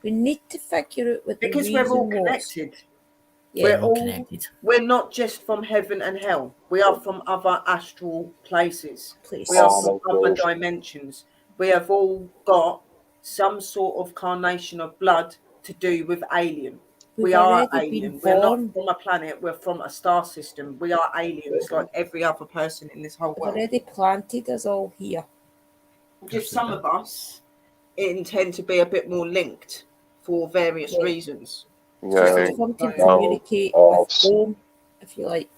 We need to figure out what the reason was. Because we're all connected. Yeah, we're all connected. We're not just from heaven and hell. We are from other astral places. We are from other dimensions. We have all got some sort of carnation of blood to do with alien. We are alien. We're not from a planet. We're from a star system. We are aliens like every other person in this whole world. Already planted us all here. Just some of us intend to be a bit more linked for various reasons. Yeah, to communicate with home, if you like.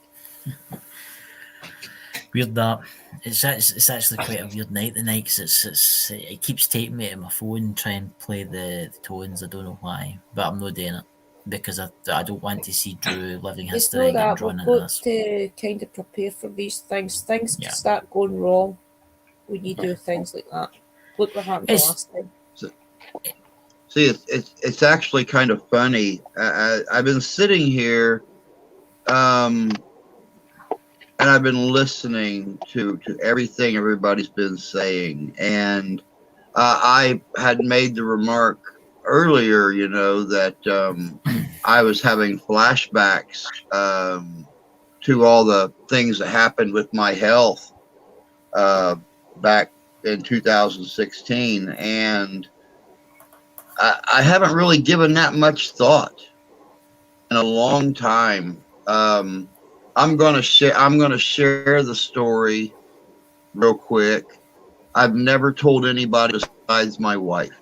Weird that. It's actually quite a weird night tonight because it keeps taking me to my phone and try and play the tones. I don't know why, but I'm not doing it because I don't want to see Drew living history getting drawn into this. To kind of prepare for these things. Things start going wrong when you do things like that. Look what happened last time. See, it's actually kind of funny. I've been sitting here, and I've been listening to everything everybody's been saying, and I had made the remark earlier, that I was having flashbacks to all the things that happened with my health back in 2016, and I haven't really given that much thought in a long time. I'm gonna share the story real quick. I've never told anybody besides my wife,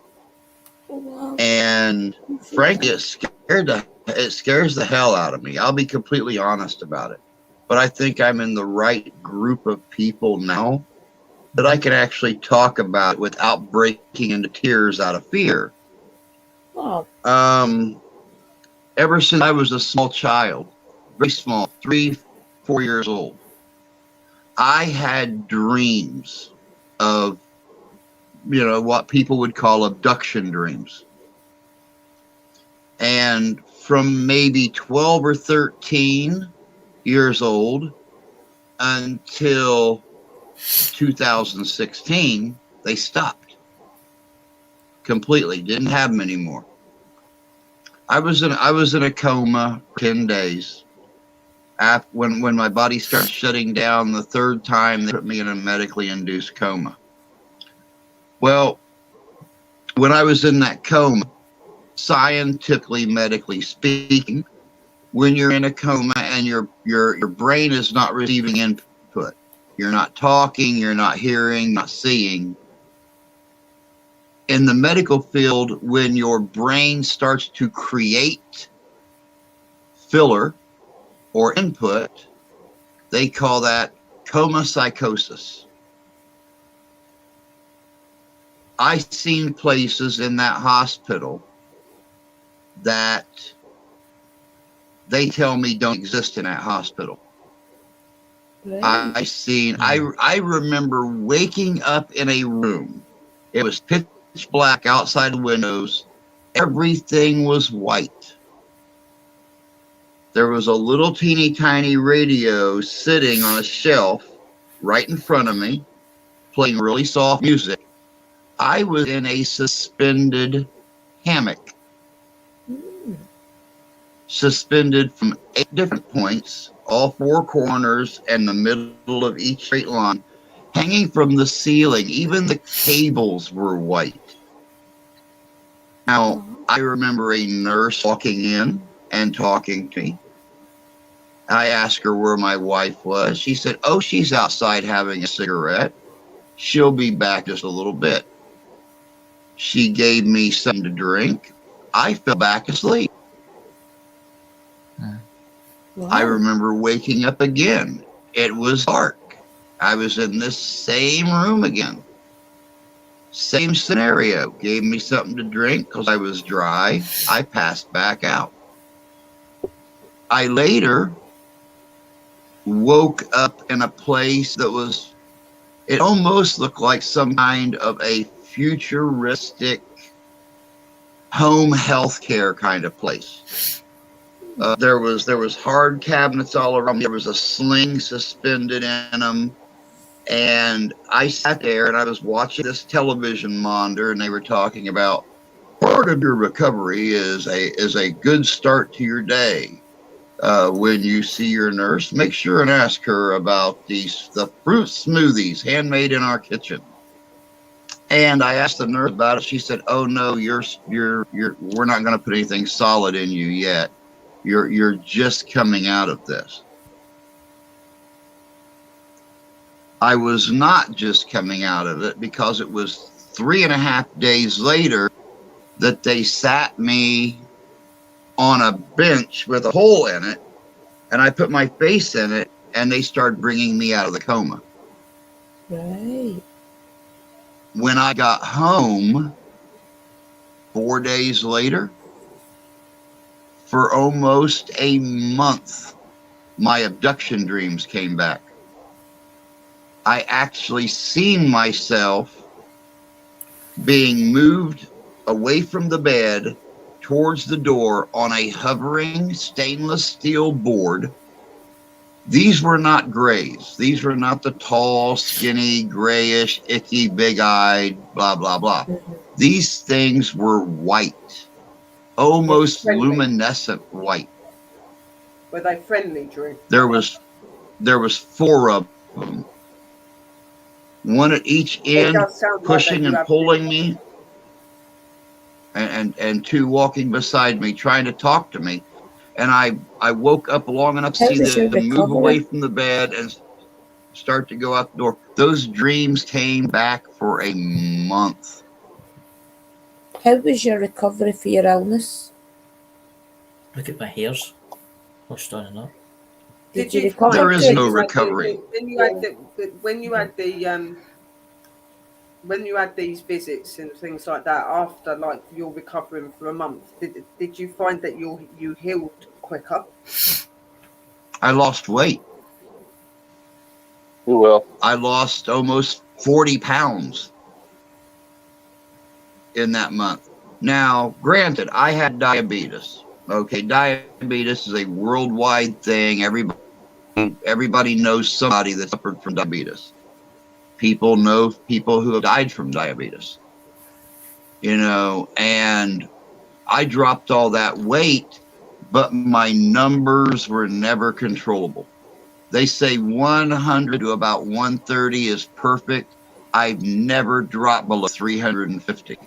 Wow. and frankly, it scares the hell out of me. I'll be completely honest about it. But I think I'm in the right group of people now that I can actually talk about it without breaking into tears out of fear. Wow. Ever since I was a small child, very small, 3, 4 years old, I had dreams of, what people would call abduction dreams. And from maybe 12 or 13 years old until 2016, they stopped completely. Didn't have them anymore. I was in a coma for 10 days. When my body started shutting down the third time, they put me in a medically induced coma. Well, when I was in that coma, scientifically, medically speaking, when you're in a coma and your brain is not receiving input, you're not talking, you're not hearing, not seeing. In the medical field, when your brain starts to create filler or input, they call that coma psychosis. I've seen places in that hospital that they tell me don't exist in that hospital. Right. I remember waking up in a room. It was pitch black outside the windows. Everything was white. There was a little teeny tiny radio sitting on a shelf right in front of me, playing really soft music. I was in a suspended hammock, suspended from 8 different points, all 4 corners and the middle of each straight line, hanging from the ceiling. Even the cables were white. Now, I remember a nurse walking in and talking to me. I asked her where my wife was. She said, "Oh, she's outside having a cigarette. She'll be back just a little bit." She gave me something to drink. I fell back asleep. Wow. I remember waking up again. It was dark. I was in this same room again. Same scenario. Gave me something to drink because I was dry. I passed back out. I later woke up in a place that it almost looked like some kind of a futuristic home healthcare kind of place. There was hard cabinets all around. There was a sling suspended in them, and I sat there and I was watching this television monitor, and they were talking about part of your recovery is a good start to your day. When you see your nurse, make sure and ask her about the fruit smoothies handmade in our kitchen. And I asked the nurse about it. She said, "Oh no, we're not going to put anything solid in you yet. You're just coming out of this." I was not just coming out of it, because it was 3.5 days later that they sat me on a bench with a hole in it, and I put my face in it, and they started bringing me out of the coma. Right. When I got home 4 days later, for almost a month, my abduction dreams came back. I actually seen myself being moved away from the bed towards the door on a hovering stainless steel board. These were not grays. These were not the tall, skinny, grayish, icky, big-eyed, blah, blah, blah. These things were white, almost luminescent white. Were they friendly, Drew? There was 4 of them, one at each end, pushing and pulling me, and 2 walking beside me, trying to talk to me. And I woke up long enough to see them move away from the bed and start to go out the door. Those dreams came back for a month. How was your recovery for your illness? Look at my hairs. What's standing up? Did you recover? There is no recovery. When you had these visits and things like that, after like you're recovering for a month, did you find that you healed quicker? I lost weight. You will. I lost almost 40 pounds in that month. Now, granted, I had diabetes. Okay, diabetes is a worldwide thing. Everybody knows somebody that suffered from diabetes. People know people who have died from diabetes. You know, and I dropped all that weight, but my numbers were never controllable. They say 100 to about 130 is perfect. I've never dropped below 350.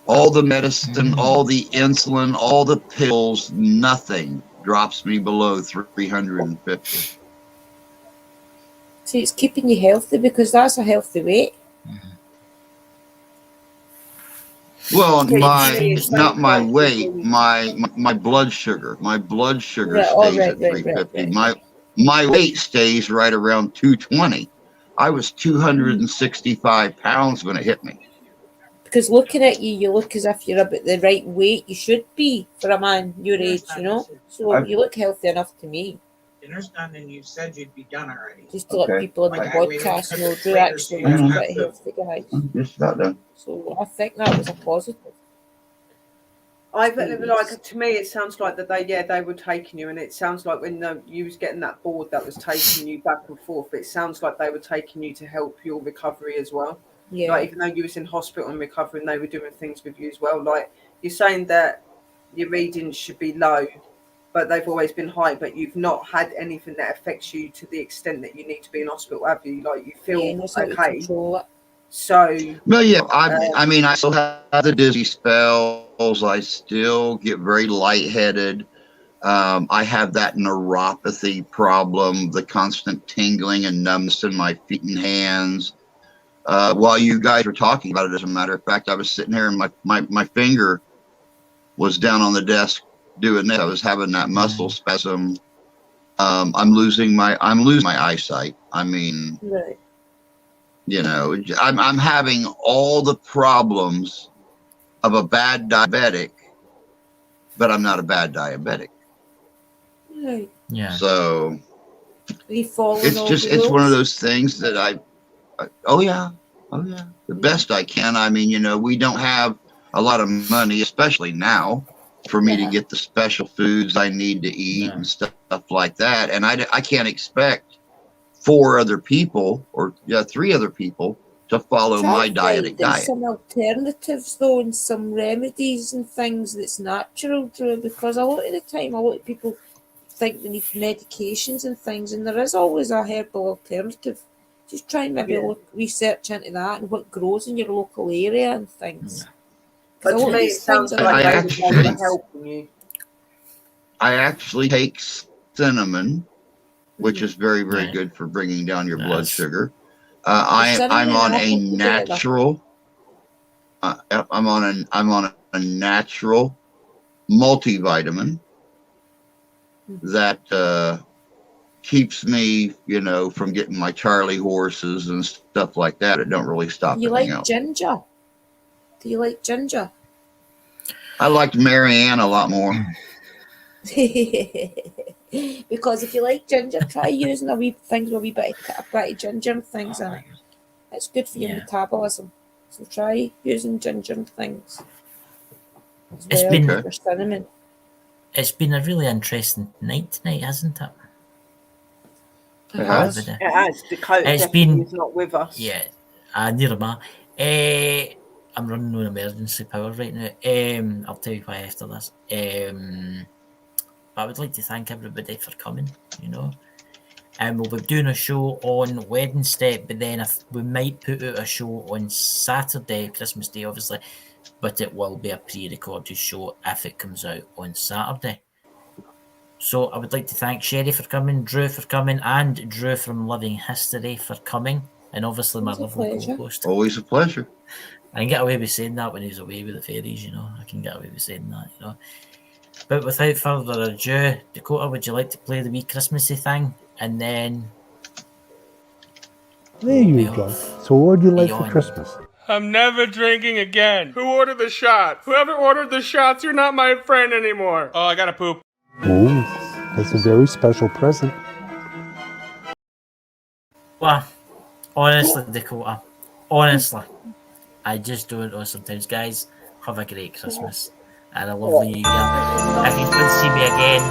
All the medicine, all the insulin, all the pills, nothing drops me below 350. See, it's keeping you healthy because that's a healthy weight. Well, not my weight, my blood sugar. My blood sugar stays at 350. My weight stays right around 220. I was 265 pounds when it hit me. Because looking at you, you look as if you're about the right weight you should be for a man your age, you know? So you look healthy enough to me. Dinner's done and you said you'd be done already. Just to let people on the podcast know, Drew actually looks pretty healthy, guys. Just about done. So I think that was a positive. To me, it sounds like that they were taking you, and it sounds like when you was getting that board that was taking you back and forth, it sounds like they were taking you to help your recovery as well. Yeah. Like even though you was in hospital and recovering, they were doing things with you as well. Like you're saying that your readings should be low, but they've always been high, but you've not had anything that affects you to the extent that you need to be in hospital, have you? Like you feel okay. So well, yeah, I mean, I still have the dizzy spells. I still get very lightheaded. I have that neuropathy problem, the constant tingling and numbness in my feet and hands. While you guys were talking about it, as a matter of fact, I was sitting here and my finger was down on the desk doing this. I was having that muscle spasm. I'm losing my eyesight. I mean, right. You know, I'm having all the problems of a bad diabetic, but I'm not a bad diabetic. Right. Yeah. So it's one of those things that oh yeah, the best I can. I mean, you know, we don't have a lot of money, especially now, for me to get the special foods I need to eat and stuff like that. And I can't expect 4 other people or 3 other people to follow my dieting diet. Some alternatives though, and some remedies and things that's natural, Drew, because a lot of the time, a lot of people think they need medications and things, and there is always a herbal alternative. Just try and maybe research into that and what grows in your local area and things. But to me, it sounds like they're helping you. I actually take cinnamon, which is very, very good for bringing down your blood sugar. I'm on a natural. I'm on a natural multivitamin that keeps me, you know, from getting my Charlie horses and stuff like that. It don't really stop anything else. Ginger? Do you like ginger? I liked Marianne a lot more. Because if you like ginger, try using a wee things with a wee bit of ginger and things in it. It's good for your Yeah. metabolism. So try using ginger and things. As It's well been- as your cinnamon. It's been a really interesting night tonight, hasn't it? It has. It has. Dakota It's definitely been- is not with us. Yeah, near ma. I'm running on emergency power right now. I'll tell you why after this. But I would like to thank everybody for coming, you know. And we'll be doing a show on Wednesday, but then we might put out a show on Saturday, Christmas Day, obviously, but it will be a pre-recorded show if it comes out on Saturday. So I would like to thank Sherry for coming, Drew for coming, and Drew from Living History for coming, and obviously my It's a lovely pleasure. co-host. Always a pleasure. I can get away with saying that when he's away with the fairies, you know. I can get away with saying that, you know. But without further ado, Dakota, would you like to play the wee Christmassy thing? And then... There you Beyond. go. So what would you like for Beyond. Christmas? I'm never drinking again. Who ordered the shots? Whoever ordered the shots, you're not my friend anymore. Oh, I gotta poop. Ooh, that's a very special present. Well, honestly, Dakota, honestly, I just don't know sometimes. Guys, have a great Christmas and a lovely New Year. If you don't see me again,